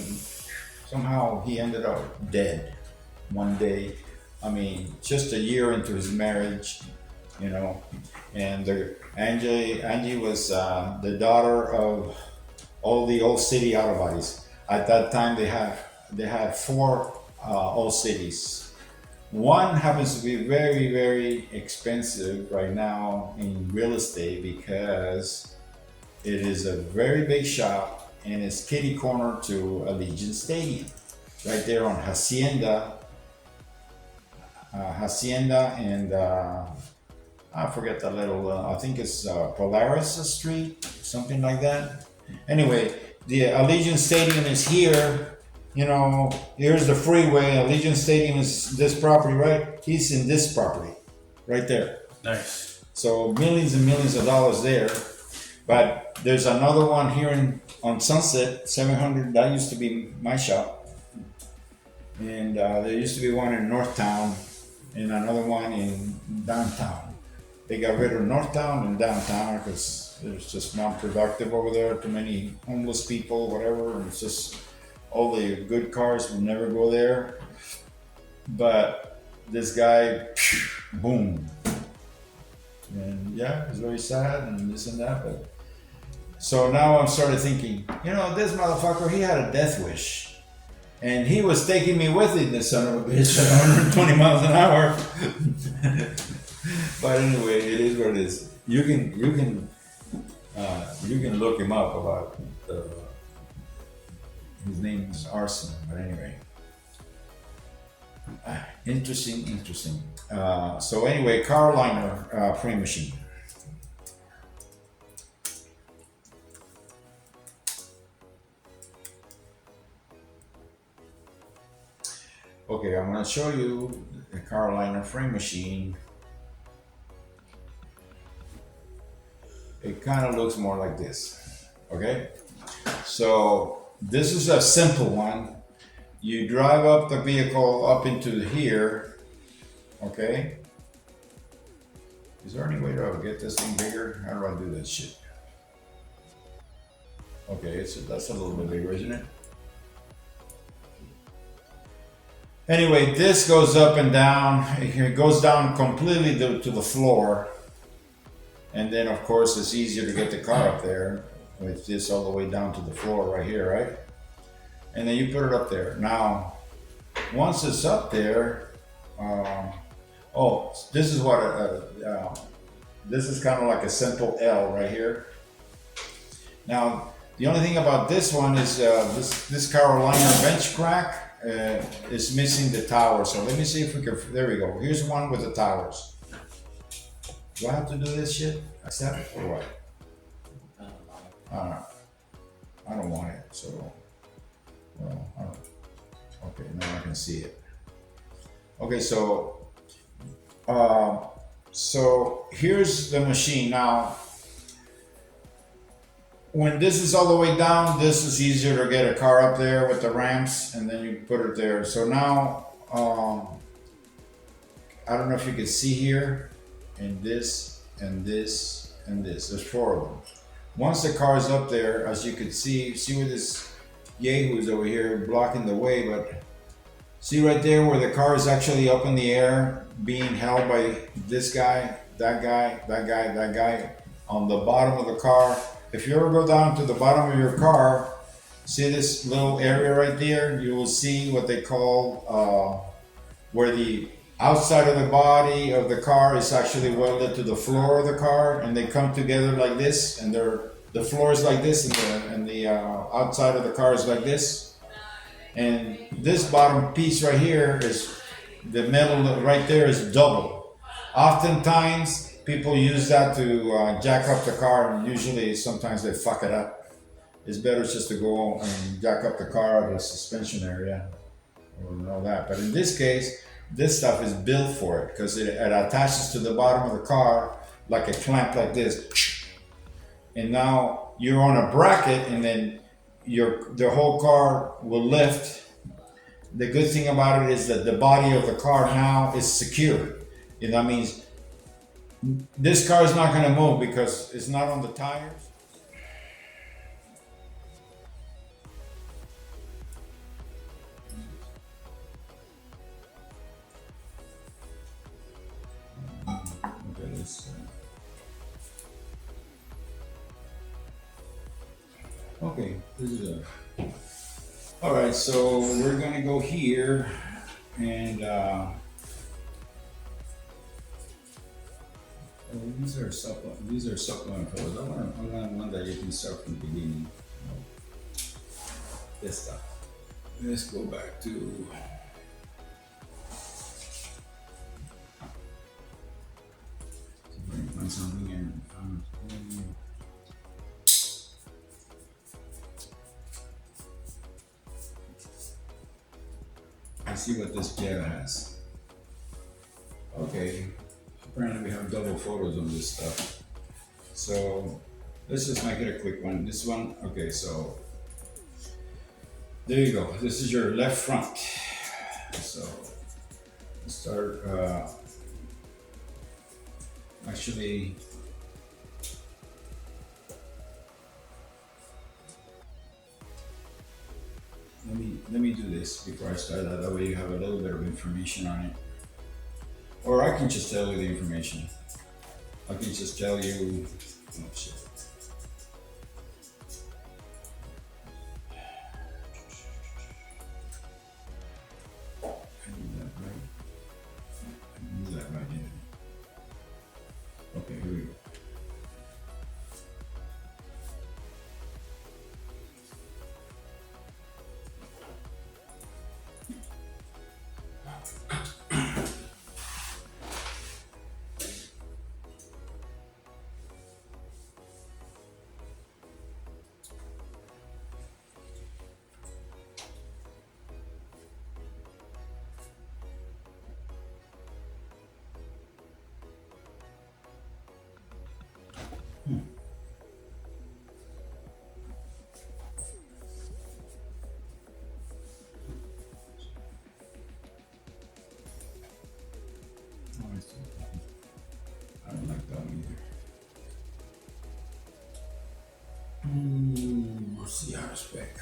somehow he ended up dead one day. I mean, just a year into his marriage, you know. And Angie was the daughter of all the old city auto bodies. At that time, they had four old cities. One happens to be very, very expensive right now in real estate because it is a very big shop and it's kitty corner to Allegiant Stadium, right there on Hacienda and I forget the little. I think it's Polaris Street, something like that. Anyway, the Allegiant Stadium is here. You know, here's the freeway. Allegiant Stadium is this property, right? He's in this property, right there. Nice. So millions and millions of dollars there. But there's another one here on Sunset, 700. That used to be my shop. And there used to be one in Northtown and another one in downtown. They got rid of Northtown and downtown because it's just non-productive over there. Too many homeless people, whatever. And it's just all the good cars will never go there. But this guy, boom. And yeah, it's very sad and this and that. But so now I'm started thinking, this motherfucker, he had a death wish. And he was taking me with him, this son of a bitch, at 120 miles an hour. But anyway, it is what it is. You can look him up about his name is Arson. But anyway, interesting. So anyway, car liner frame machine. Okay, I'm going to show you the car liner frame machine. It kind of looks more like this, okay? So this is a simple one. You drive up the vehicle up into here, okay? Is there any way to get this thing bigger? How do I do this shit? Okay, that's a little bit bigger, isn't it? Anyway, this goes up and down. It goes down completely to the floor. And then, of course, it's easier to get the car up there with this all the way down to the floor right here, right? And then you put it up there. Now, once it's up there, this is what this is kind of like a simple L right here. Now, the only thing about this one is this car liner bench crack is missing the tower. So let me see if we can. There we go. Here's one with the towers. Do I have to do this shit? Accept or what? I don't want it, so. Well, I don't. Okay, now I can see it. Okay, so here's the machine. Now, when this is all the way down, this is easier to get a car up there with the ramps, and then you put it there. So now, I don't know if you can see here. And this, and this, and this. There's four of them. Once the car is up there, as you can see where this yahoo's over here blocking the way, but see right there where the car is actually up in the air, being held by this guy, that guy, on the bottom of the car. If you ever go down to the bottom of your car, see this little area right there, you will see what they call where the outside of the body of the car is actually welded to the floor of the car, and they come together like this, and the floor is like this, and the outside of the car is like this. And this bottom piece right here is the metal right there is double. Oftentimes, people use that to jack up the car, and usually sometimes they fuck it up. It's better just to go and jack up the car at the suspension area or all that. But in this case, this stuff is built for it because it attaches to the bottom of the car like a clamp like this. And now you're on a bracket, and then the whole car will lift. The good thing about it is that the body of the car now is secure. And that means This car is not gonna move because it's not on the tires. Okay, okay, this is it. All right, so we're gonna go here and oh, these are supplement photos. I want one that you can start from the beginning. This stuff. Let's go back to find something in. I see what this Jetta has. Okay, apparently we have double photos on this stuff. So let's just make it a quick one. This one, okay, so there you go. This is your left front. So let's start, actually, let me do this before I start that way you have a little bit of information on it. Or I can just tell you the information. I can just tell you, oh shit. I knew that right. I knew that right, didn't I? Okay, here we go. I don't like that one either. We'll see how to spec.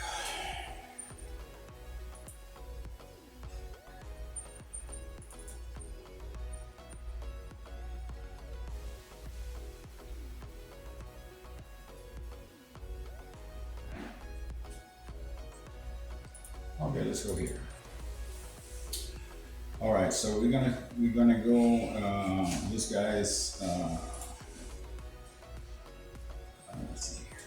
Okay, let's go here. All right, so we're gonna go. This guy's. Let's see here.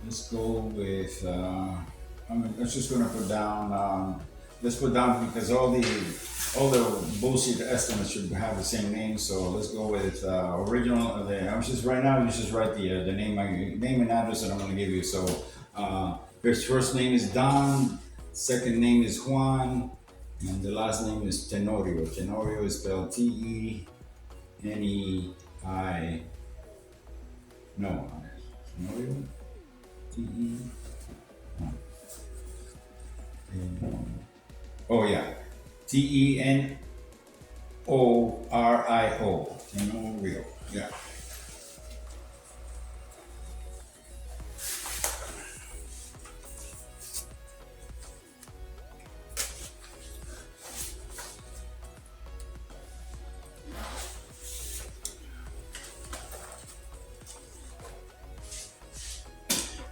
Let's go with. I mean, let's just gonna put down. Let's put down because all the bullshit estimates should have the same name. So let's go with original. I'm just right now. You just write the name and address that I'm gonna give you. So his first name is Don. Second name is Juan. And the last name is Tenorio. Tenorio is spelled Tenei. No. Tenorio? Te. Oh yeah. Tenorio. Tenorio. Yeah.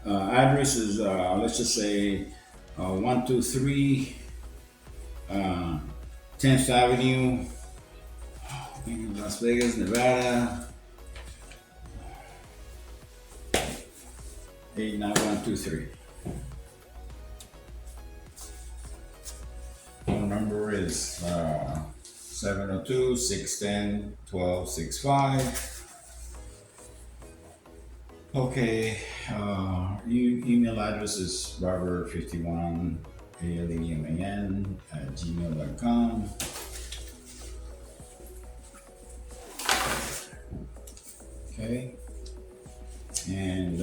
Address is, let's just say, 123 10th Avenue in Las Vegas, Nevada, 89123. Phone number is 702-610-1265. Okay, email address is robert51 @gmail.com. Okay, and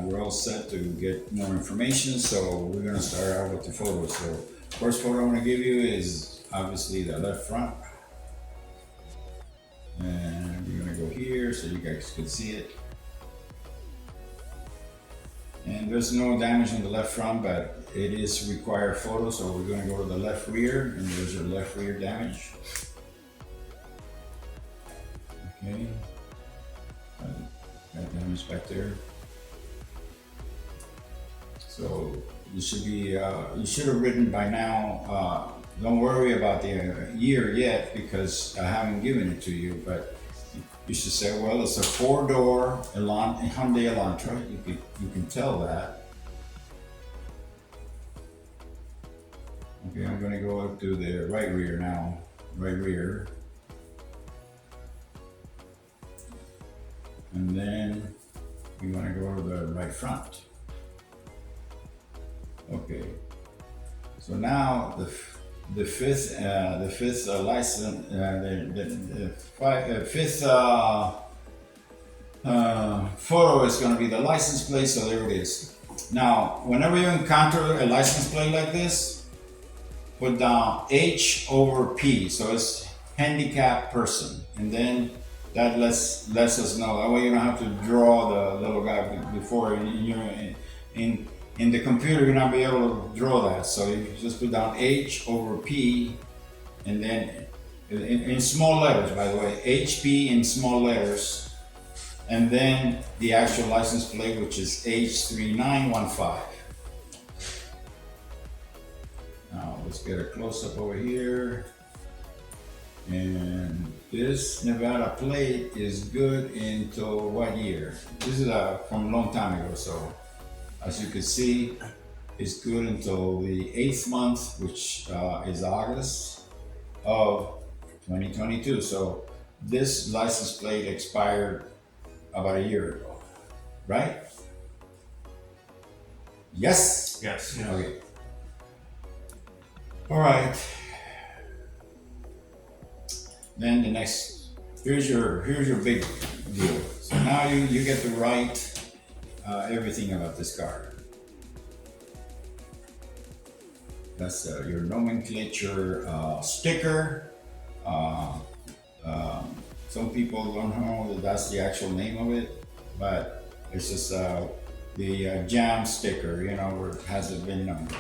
we're all set to get more information, so we're gonna start out with the photos. So first photo I'm gonna give you is obviously the left front. And we're gonna go here so you guys can see it. And there's no damage on the left front, but it is required photo, so we're gonna go to the left rear, and there's your left rear damage. Okay. Got damage back there. So you should be, you should have written by now, don't worry about the year yet because I haven't given it to you, but you should say, well, it's a 4-door Hyundai Elantra. You can tell that. Okay, I'm gonna go up to the right rear now. Right rear. And then we want to go to the right front. Okay. So now the fifth license, the fifth photo is going to be the license plate. So there it is. Now, whenever you encounter a license plate like this, put down H over P. So it's handicapped person, and then that lets us know. That way you don't have to draw the little guy before in the computer. You're not be able to draw that. So you just put down H over P, and then in small letters, by the way, HP in small letters, and then the actual license plate, which is H3915. Now let's get a close up over here. And this Nevada plate is good until what year? This is from a long time ago, so as you can see, it's good until the 8th month, which is August of 2022. So this license plate expired about a year ago, right? Yes? Yes. Okay. All right. Then the next, here's your big deal. So now you get to write everything about this car. That's your nomenclature sticker. Some people don't know that that's the actual name of it, but it's just the jam sticker, you know, where it has a VIN number.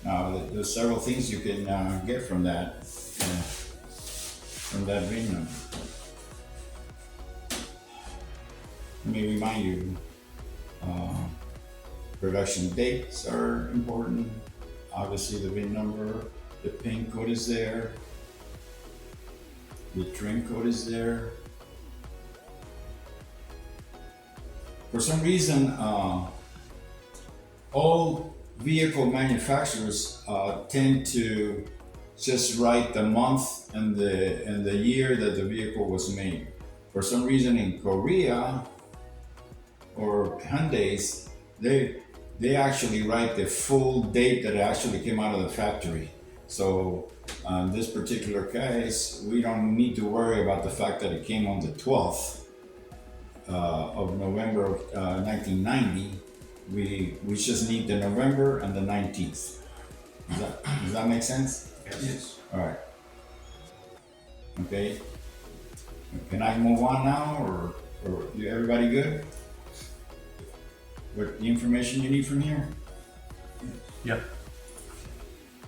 Now, there's several things you can get from that. From that VIN number. Let me remind you, production dates are important. Obviously the VIN number, the PIN code is there, the trim code is there. For some reason, all vehicle manufacturers tend to just write the month and the year that the vehicle was made. For some reason in Korea or Hyundai's, they actually write the full date that it actually came out of the factory. So in this particular case, we don't need to worry about the fact that it came on the 12th of November of 1990. We just need the November and the 19th. Does that make sense? Yes. All right. Okay. Can I move on now, or everybody good? With the information you need from here? Yep.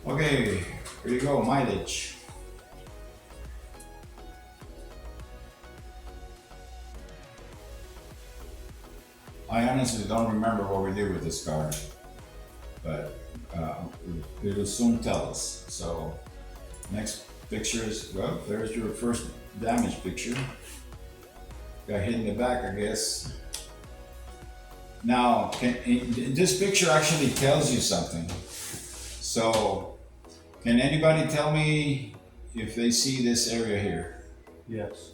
Okay. Here you go. Mileage. I honestly don't remember what we did with this car, but it'll soon tell us. So next picture is, well, there's your first damage picture. Got hit in the back, I guess. Now, this picture actually tells you something. So can anybody tell me if they see this area here? Yes.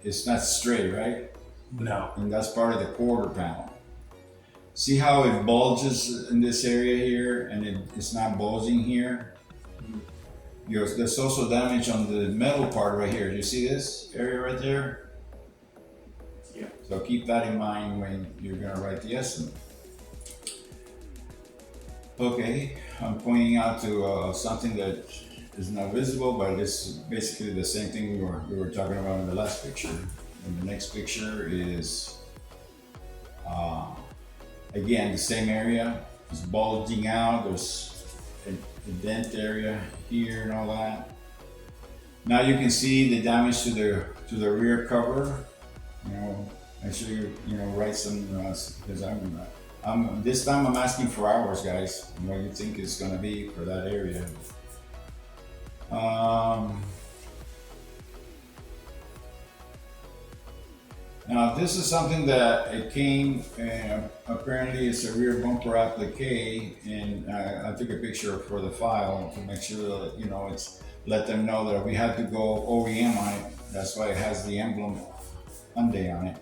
It's not straight, right? No. And that's part of the quarter panel. See how it bulges in this area here and it's not bulging here? There's also damage on the metal part right here. You see this area right there? Yeah. So keep that in mind when you're gonna write the estimate. Okay, I'm pointing out to something that is not visible, but it's basically the same thing we were talking about in the last picture. And the next picture is, uh, again, the same area. It's bulging out. There's a dent area here and all that. Now you can see the damage to the rear cover. You know, make sure you know write some because I'm this time I'm asking for hours, guys. What you think it's gonna be for that area? Now this is something that it came, apparently it's a rear bumper applique, and I took a picture for the file to make sure that, you know, let them know that we had to go OEM on it. That's why it has the emblem Hyundai on it.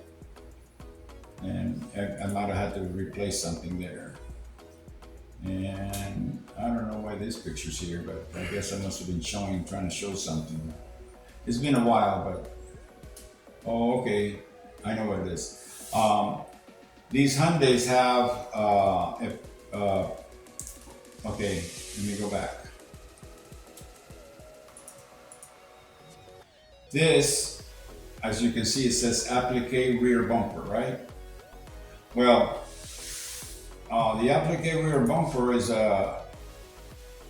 And I might have had to replace something there. And I don't know why this picture's here, but I guess I must have been trying to show something. It's been a while, but, oh, okay. I know what it is. These Hyundais have, okay, let me go back. This, as you can see, it says applique rear bumper, right? Well, the applique rear bumper is a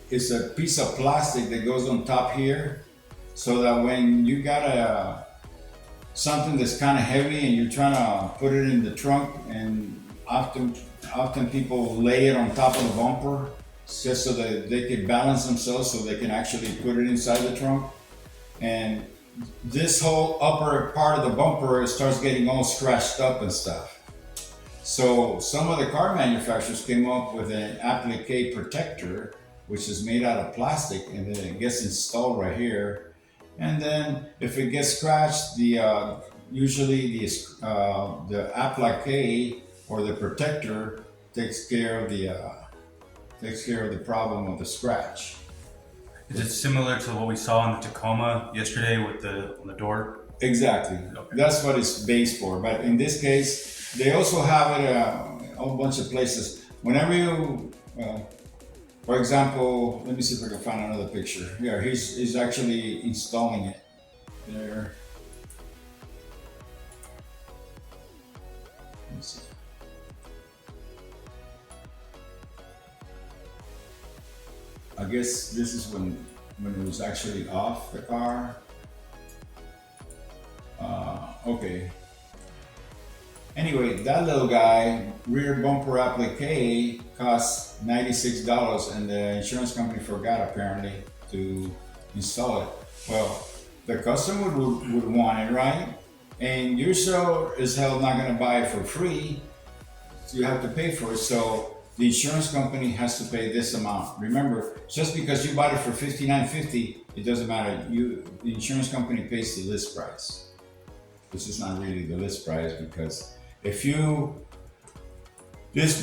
piece of plastic that goes on top here, so that when you got something that's kind of heavy and you're trying to put it in the trunk, and often people lay it on top of the bumper just so that they can balance themselves, so they can actually put it inside the trunk. And this whole upper part of the bumper starts getting all scratched up and stuff. So some of the car manufacturers came up with an applique protector, which is made out of plastic, and then it gets installed right here. And then if it gets scratched, usually the applique or the protector takes care of the problem of the scratch. Is it similar to what we saw in the Tacoma yesterday with on the door? Exactly. Okay. That's what it's based for. But in this case, they also have it a whole bunch of places. Whenever you, for example, let me see if I can find another picture. Yeah, he's actually installing it there. Let me see. I guess this is when it was actually off the car. Okay. Anyway, that little guy, rear bumper applique, costs $96, and the insurance company forgot apparently to install it. Well, the customer would want it, right? And you're sure as hell not gonna buy it for free, so you have to pay for it. So the insurance company has to pay this amount. Remember, just because you bought it for $59.50, it doesn't matter. The insurance company pays the list price. This is not really the list price, because if this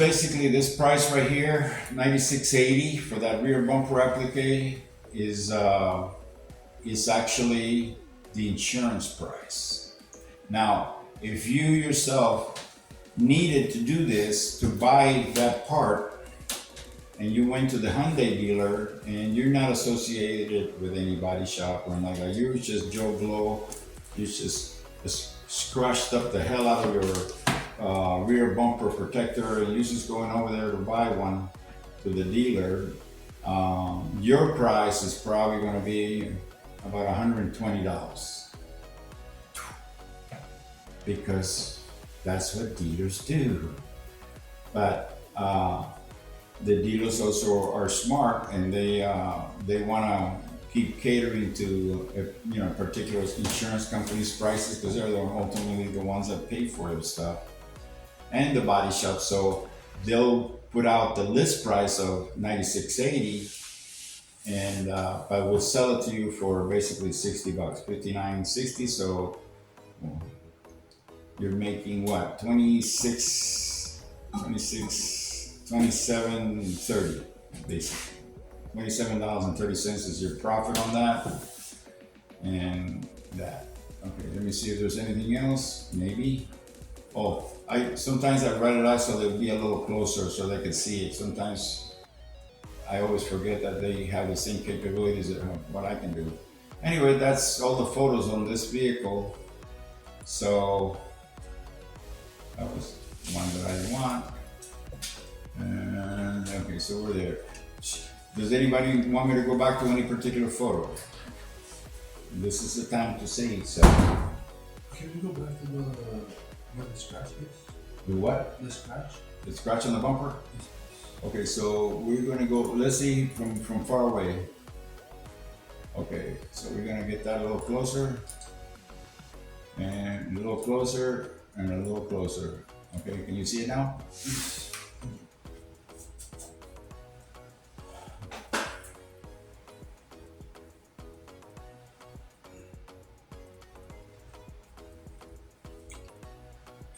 price right here, $96.80 for that rear bumper applique is actually the insurance price. Now, if you yourself needed to do this, to buy that part, and you went to the Hyundai dealer and you're not associated with any body shop or anything like that, you're just Joe Blow, you just scratched up the hell out of your rear bumper protector, and you're just going over there to buy one to the dealer, your price is probably going to be about $120, because that's what dealers do. But the dealers also are smart, and they want to keep catering to particular insurance companies' prices, because they're ultimately the ones that pay for the stuff, and the body shop. So they'll put out the list price of $96.80, and but we'll sell it to you for basically $60, $59.60. So you're making what, 27.30 basically. $27.30 is your profit on that, and that. Okay, let me see if there's anything else. Maybe. Oh, sometimes I write it out so they'll be a little closer so they can see it. Sometimes I always forget that they have the same capabilities as what I can do. Anyway, that's all the photos on this vehicle. So that was one that I didn't want. And okay, so we're there. Does anybody want me to go back to any particular photo? This is the time to say so. Can we go back to the where the scratch is? The what? The scratch? The scratch on the bumper? Yes, Okay, so we're gonna go, let's see from far away. Okay, so we're gonna get that a little closer. And a little closer, and a little closer. Okay, can you see it now? please.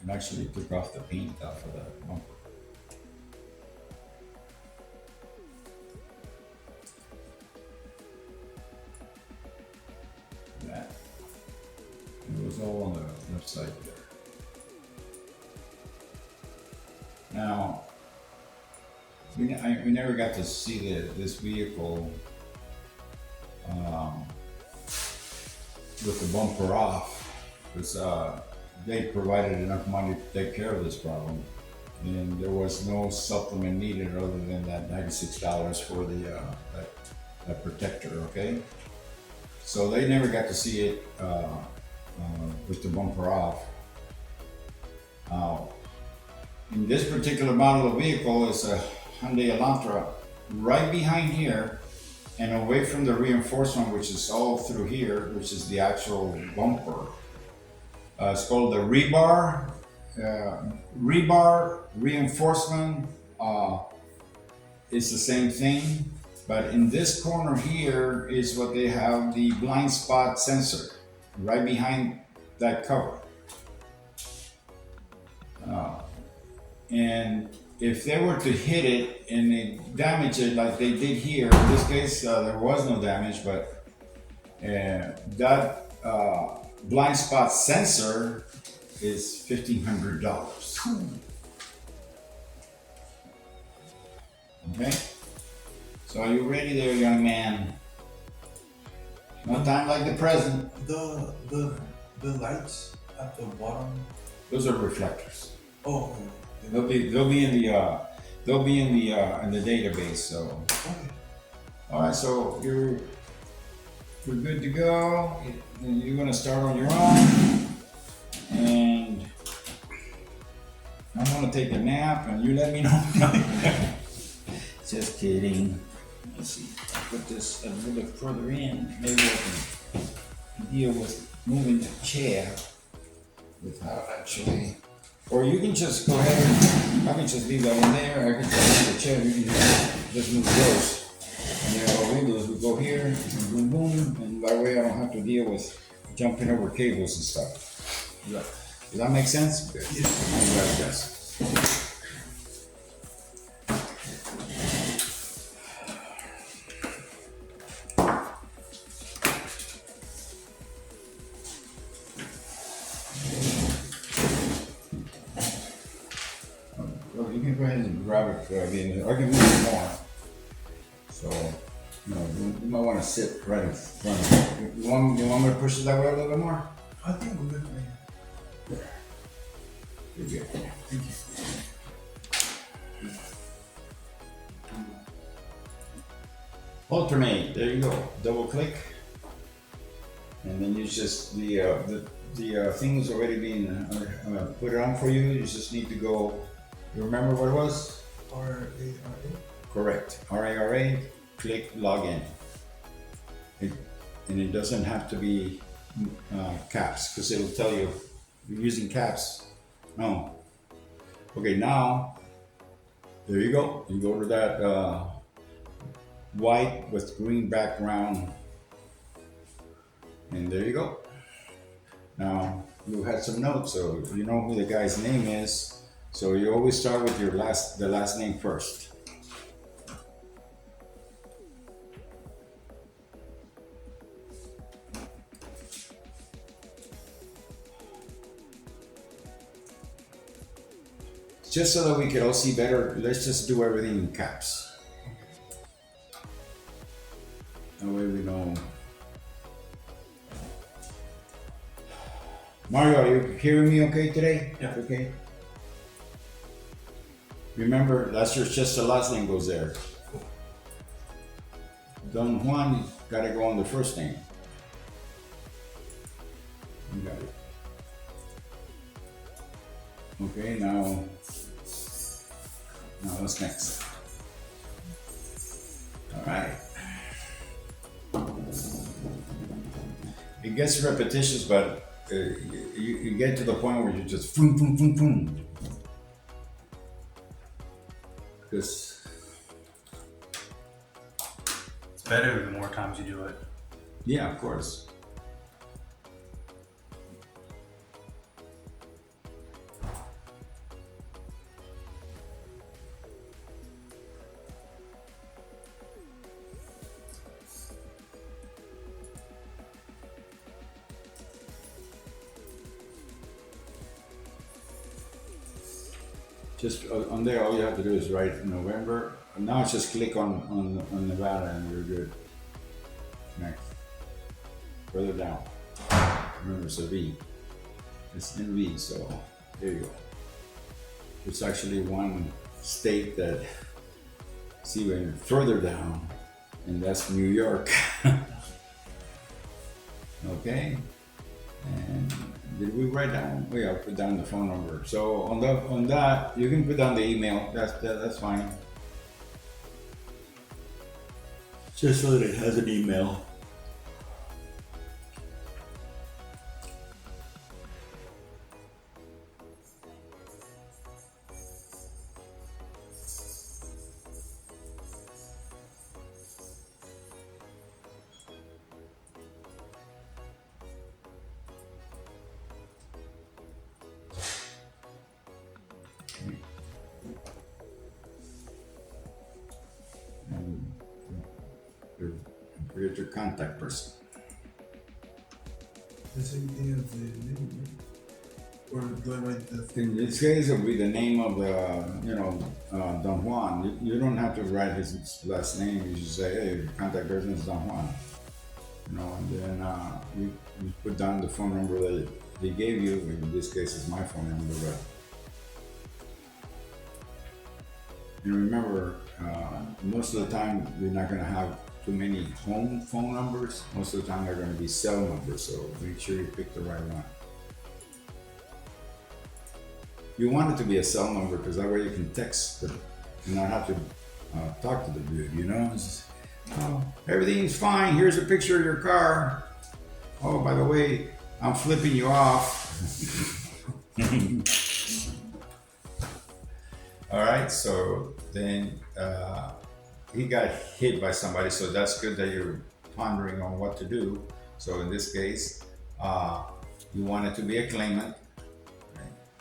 And actually took off the paint off of the bumper. That. It was all on the left side there. Now, we never got to see this vehicle with the bumper off, because they provided enough money to take care of this problem, and there was no supplement needed other than that $96 for the that protector. Okay, so they never got to see it with the bumper off. In this particular model of vehicle is a Hyundai Elantra. Right behind here and away from the reinforcement, which is all through here, which is the actual bumper. It's called the rebar. Rebar reinforcement is the same thing, but in this corner here is what they have the blind spot sensor right behind that cover. And if they were to hit it and they damage it like they did here, in this case there was no damage, but that blind spot sensor is $1,500. Okay, so are you ready there, young man? No time like the present. The lights at the bottom. Those are reflectors. Oh, okay. They'll be in the database. So, Okay. all right. So you're good to go. And you're gonna start on your own, and I'm gonna take a nap, and you let me know. Just kidding. Let's see. I'll put this a little bit further in. Maybe I can deal with moving the chair without actually. Or you can just go ahead and I can just leave that in there. I can just move the chair. You can just move those. And then all we do is we go here and boom, boom, and that way I don't have to deal with jumping over cables and stuff. Does that make sense? Good. Yes. Well, you can go ahead and grab it for again. I'll give you more. So, you might want to sit right in front of it. You want me to push it that way a little bit more? I think we're good right here. You're good. Thank you. Alternate. There you go. Double click, and then you just the thing is already being put it on for you. You just need to go. You remember what it was? RARA? Correct. RARA. Click login. And it doesn't have to be caps, because it'll tell you you're using caps. No. Okay, now there you go. You go to that white with green background, and there you go. Now you had some notes, so you know who the guy's name is. So you always start with the last name first. Just so that we can all see better, let's just do everything in caps. That way we know. Mario, are you hearing me okay today? Yeah. Okay. Remember, that's just the last name goes there. Don Juan, gotta go on the first name. You got it. Okay, now what's next? All right. It gets repetitious, but you get to the point where you just boom, boom, boom, boom. Because It's better the more times you do it. yeah, of course. Just on there, all you have to do is write November. Now it's just click on Nevada and you're good. Next. Further down. Remember, it's a V. It's in V, so there you go. It's actually one state that it's even further down, and that's New York. Okay. And did we write down? Oh yeah, put down the phone number. So on that, you can put down the email. That's fine. Just so that it has an email. And create your contact person. The same thing as the name, right? Or do I write the In this case, it will be the name of the, Don Juan. You don't have to write his last name. You just say, hey, your contact person is Don Juan. And then you put down the phone number that they gave you. In this case, it's my phone number. But and remember, most of the time, you're not going to have too many home phone numbers. Most of the time, they're going to be cell numbers. So make sure you pick the right one. You want it to be a cell number because that way you can text them and not have to talk to the dude, It's just, oh, everything's fine. Here's a picture of your car. Oh, by the way, I'm flipping you off. All right, so then he got hit by somebody, so that's good that you're pondering on what to do. So in this case, you want it to be a claimant.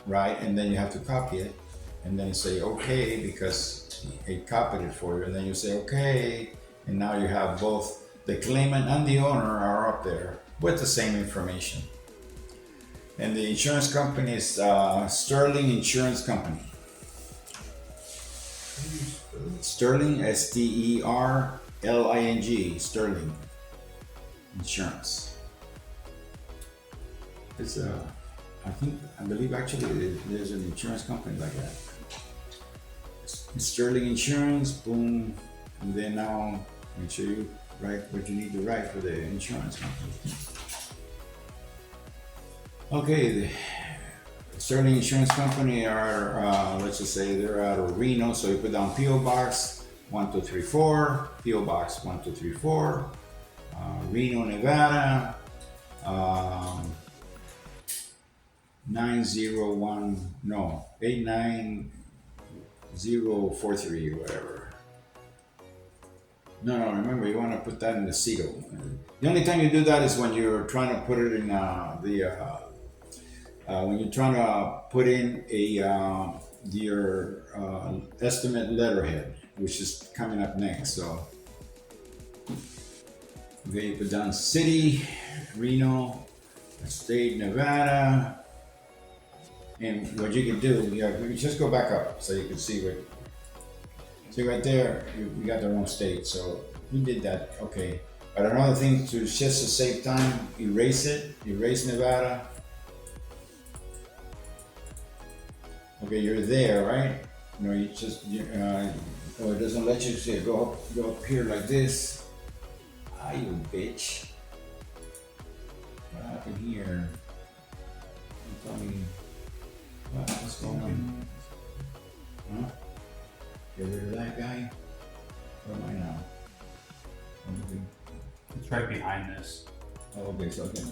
Right, and then you have to copy it, and then you say okay because he copied it for you, and then you say okay, and now you have both the claimant and the owner are up there with the same information. And the insurance company is Sterling Insurance Company. Sterling, Sterling, Sterling Insurance. It's I believe actually there's an insurance company like that. Sterling Insurance, boom, and then now make sure you write what you need to write for the insurance company. Okay, the Sterling Insurance Company are, let's just say they're out of Reno, so you put down P.O. Box 1234, P.O. Box 1234, Reno, Nevada. 89043 or whatever. No, remember you want to put that in the CETO. The only time you do that is when you're trying to put it in when you're trying to put in your estimate letterhead, which is coming up next. So okay, you put down city, Reno, state, Nevada. And what you can do, you just go back up so you can see what. See right there, we got the wrong state. So we did that. Okay. But another thing to just to save time, erase it, erase Nevada. Okay, you're there, right? No, you just, oh, it doesn't let you say, go up here like this. Ah, you bitch. What happened here? Tell me, what's going on? Huh? Get rid of that guy? Where am I now? Okay. It's right behind this. Oh, okay, so okay.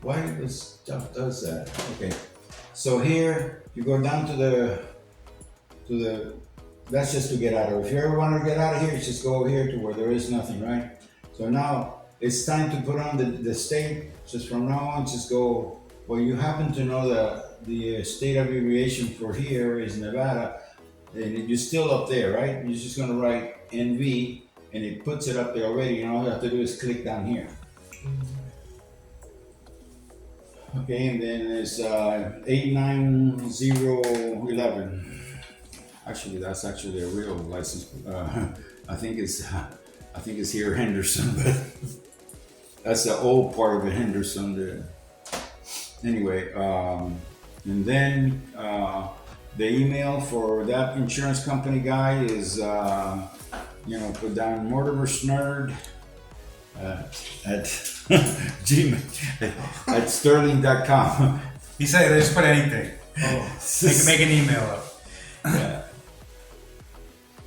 Why this stuff does that? Okay. So here, you go down to the, that's just to get out of it. If you ever want to get out of here, you just go here to where there is nothing, right? So now, it's time to put on the state. Just from now on, just go, well, you happen to know the state abbreviation for here is Nevada, and you're still up there, right? You're just gonna write NV, and it puts it up there already, and all you have to do is click down here. Okay, and then it's 89011. Actually, that's actually a real license. I think it's here Henderson, but that's the old part of it, Henderson. Anyway, and then the email for that insurance company guy is put down Mortimer Snerd at Gmail at sterling.com. He said, just put anything. Oh, Make an email up. yeah.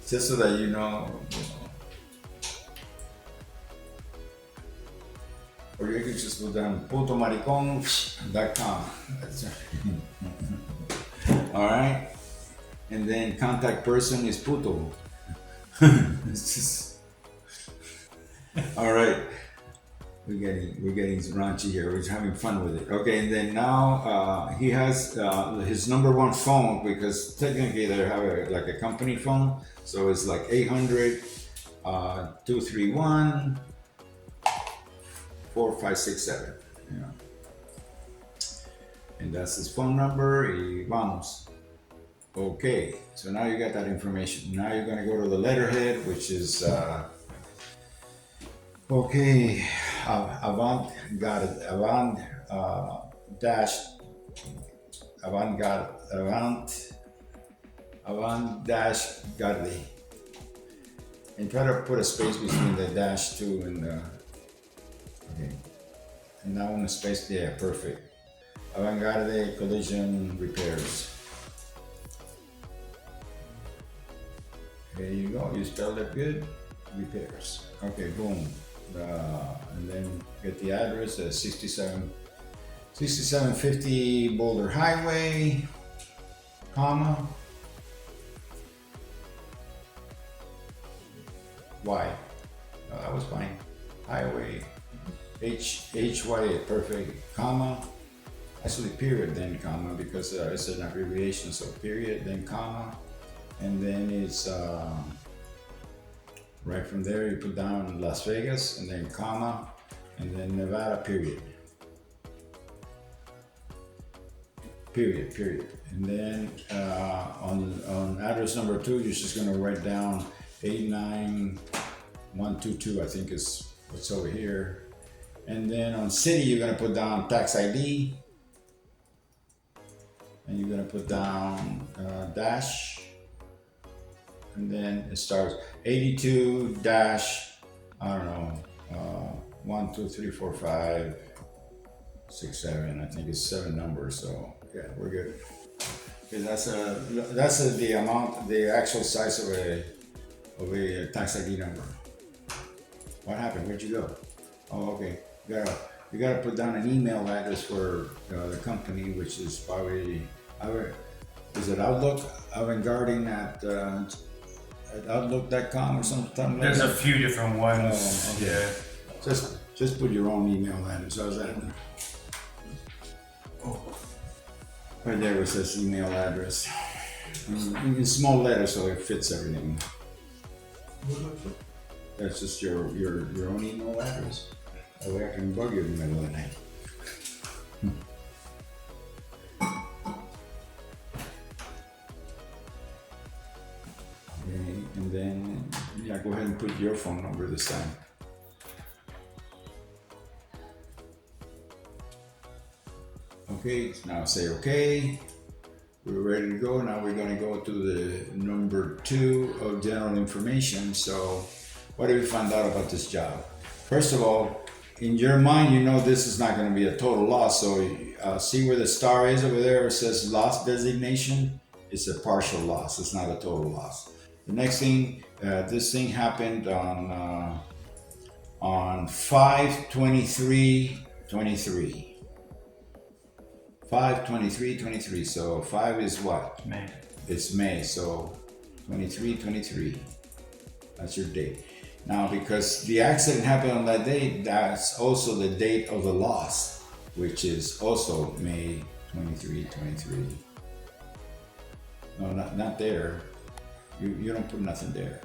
Just so that you know. Or you can just go down putomaricon.com. All right. And then contact person is puto. It's just, all right. We're getting raunchy here. We're having fun with it. Okay, and then now he has his number one phone, because technically they have a company phone, so it's like 800 231 4567. And that's his phone number. Y vamos. Okay, so now you got that information. Now you're gonna go to the letterhead, which is okay. Avant-garde. And try to put a space between the dash 2 and the, okay. And now in the space there, perfect. Avant-garde collision repairs. There you go, you spelled it good. Repairs. Okay, boom. And then get the address at 6750 Boulder Highway, comma, Y. That was fine. Highway, HY, perfect, comma. Actually, period, then comma, because it's an abbreviation, so period, then comma. And then it's right from there, you put down Las Vegas, and then comma, and then Nevada, period. Period. And then on address number 2, you're just gonna write down 89122, I think is what's over here. And then on city, you're gonna put down tax ID. And you're gonna put down dash. And then it starts 82 dash, I don't know, 1, 2, 3, 4, 5, 6, 7. I think it's 7 numbers. So yeah, we're good. Okay, that's the amount, the actual size of a tax ID number. What happened? Where'd you go? Oh, okay. You gotta put down an email address for the company, which is probably is it Outlook? Avant-garde at outlook.com or something like There's that? a few different ones. Oh, okay. Yeah. Just put your own email address. How's that? Oh, Right there it says email address. In small letters so it fits everything. That's just your own email address. That way I can bug you in the middle of the night. Okay, and then, yeah, go ahead and put your phone number this time. Okay, now say okay. We're ready to go. Now we're going to go to the number 2 of general information. So, what do we find out about this job? First of all, in your mind, you know this is not going to be a total loss. So, see where the star is over there? It says loss designation. It's a partial loss. It's not a total loss. The next thing, this thing happened on 5/23/23. 5/23/23. So 5 is what? May. It's May. So 23/23. That's your date. Now, because the accident happened on that date, that's also the date of the loss, which is also May 23/23. No, not there. You don't put nothing there.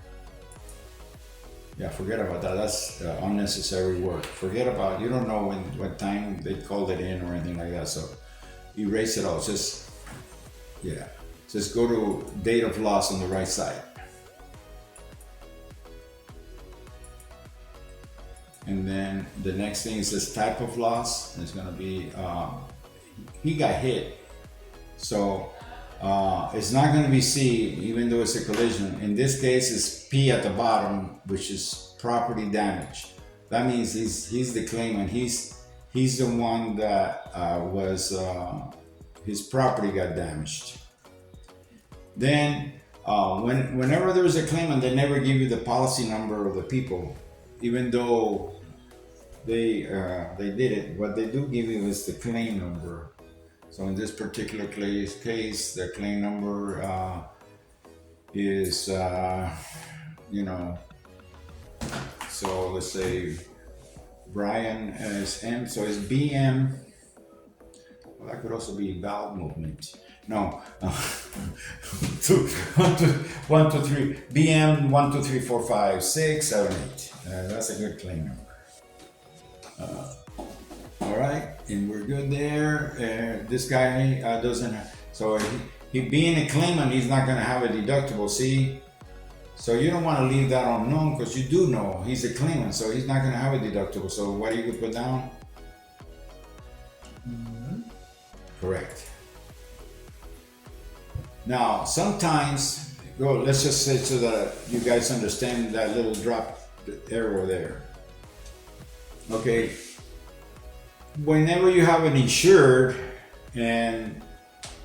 Yeah, forget about that. That's unnecessary work. Forget about. You don't know what time they called it in or anything like that. So erase it all. Just go to date of loss on the right side. And then the next thing is this type of loss. It's going to be he got hit. So it's not going to be C, even though it's a collision. In this case, it's P at the bottom, which is property damage. That means he's the claimant. He's the one that his property got damaged. Then whenever there's a claimant, they never give you the policy number of the people, even though they did it. What they do give you is the claim number. So in this particular case, the claim number is, so let's say Brian is M, so it's BM. Well, that could also be valve movement. No, 1, 2, 3, BM 1, 2, 3, 4, 5, 6, 7, 8. That's a good claim number. All right, and we're good there. This guy doesn't have, so he being a claimant, he's not going to have a deductible. See, so you don't want to leave that unknown because you do know he's a claimant, so he's not going to have a deductible. So what do you put down? Correct. Now, sometimes, let's just say so that you guys understand that little drop arrow there. Okay. Whenever you have an insured and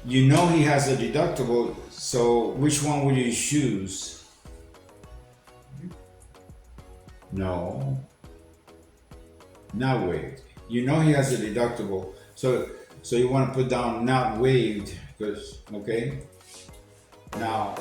you know he has a deductible, so which one would you choose? No. Not waived. You know he has a deductible, so you want to put down not waived, because, okay? Now,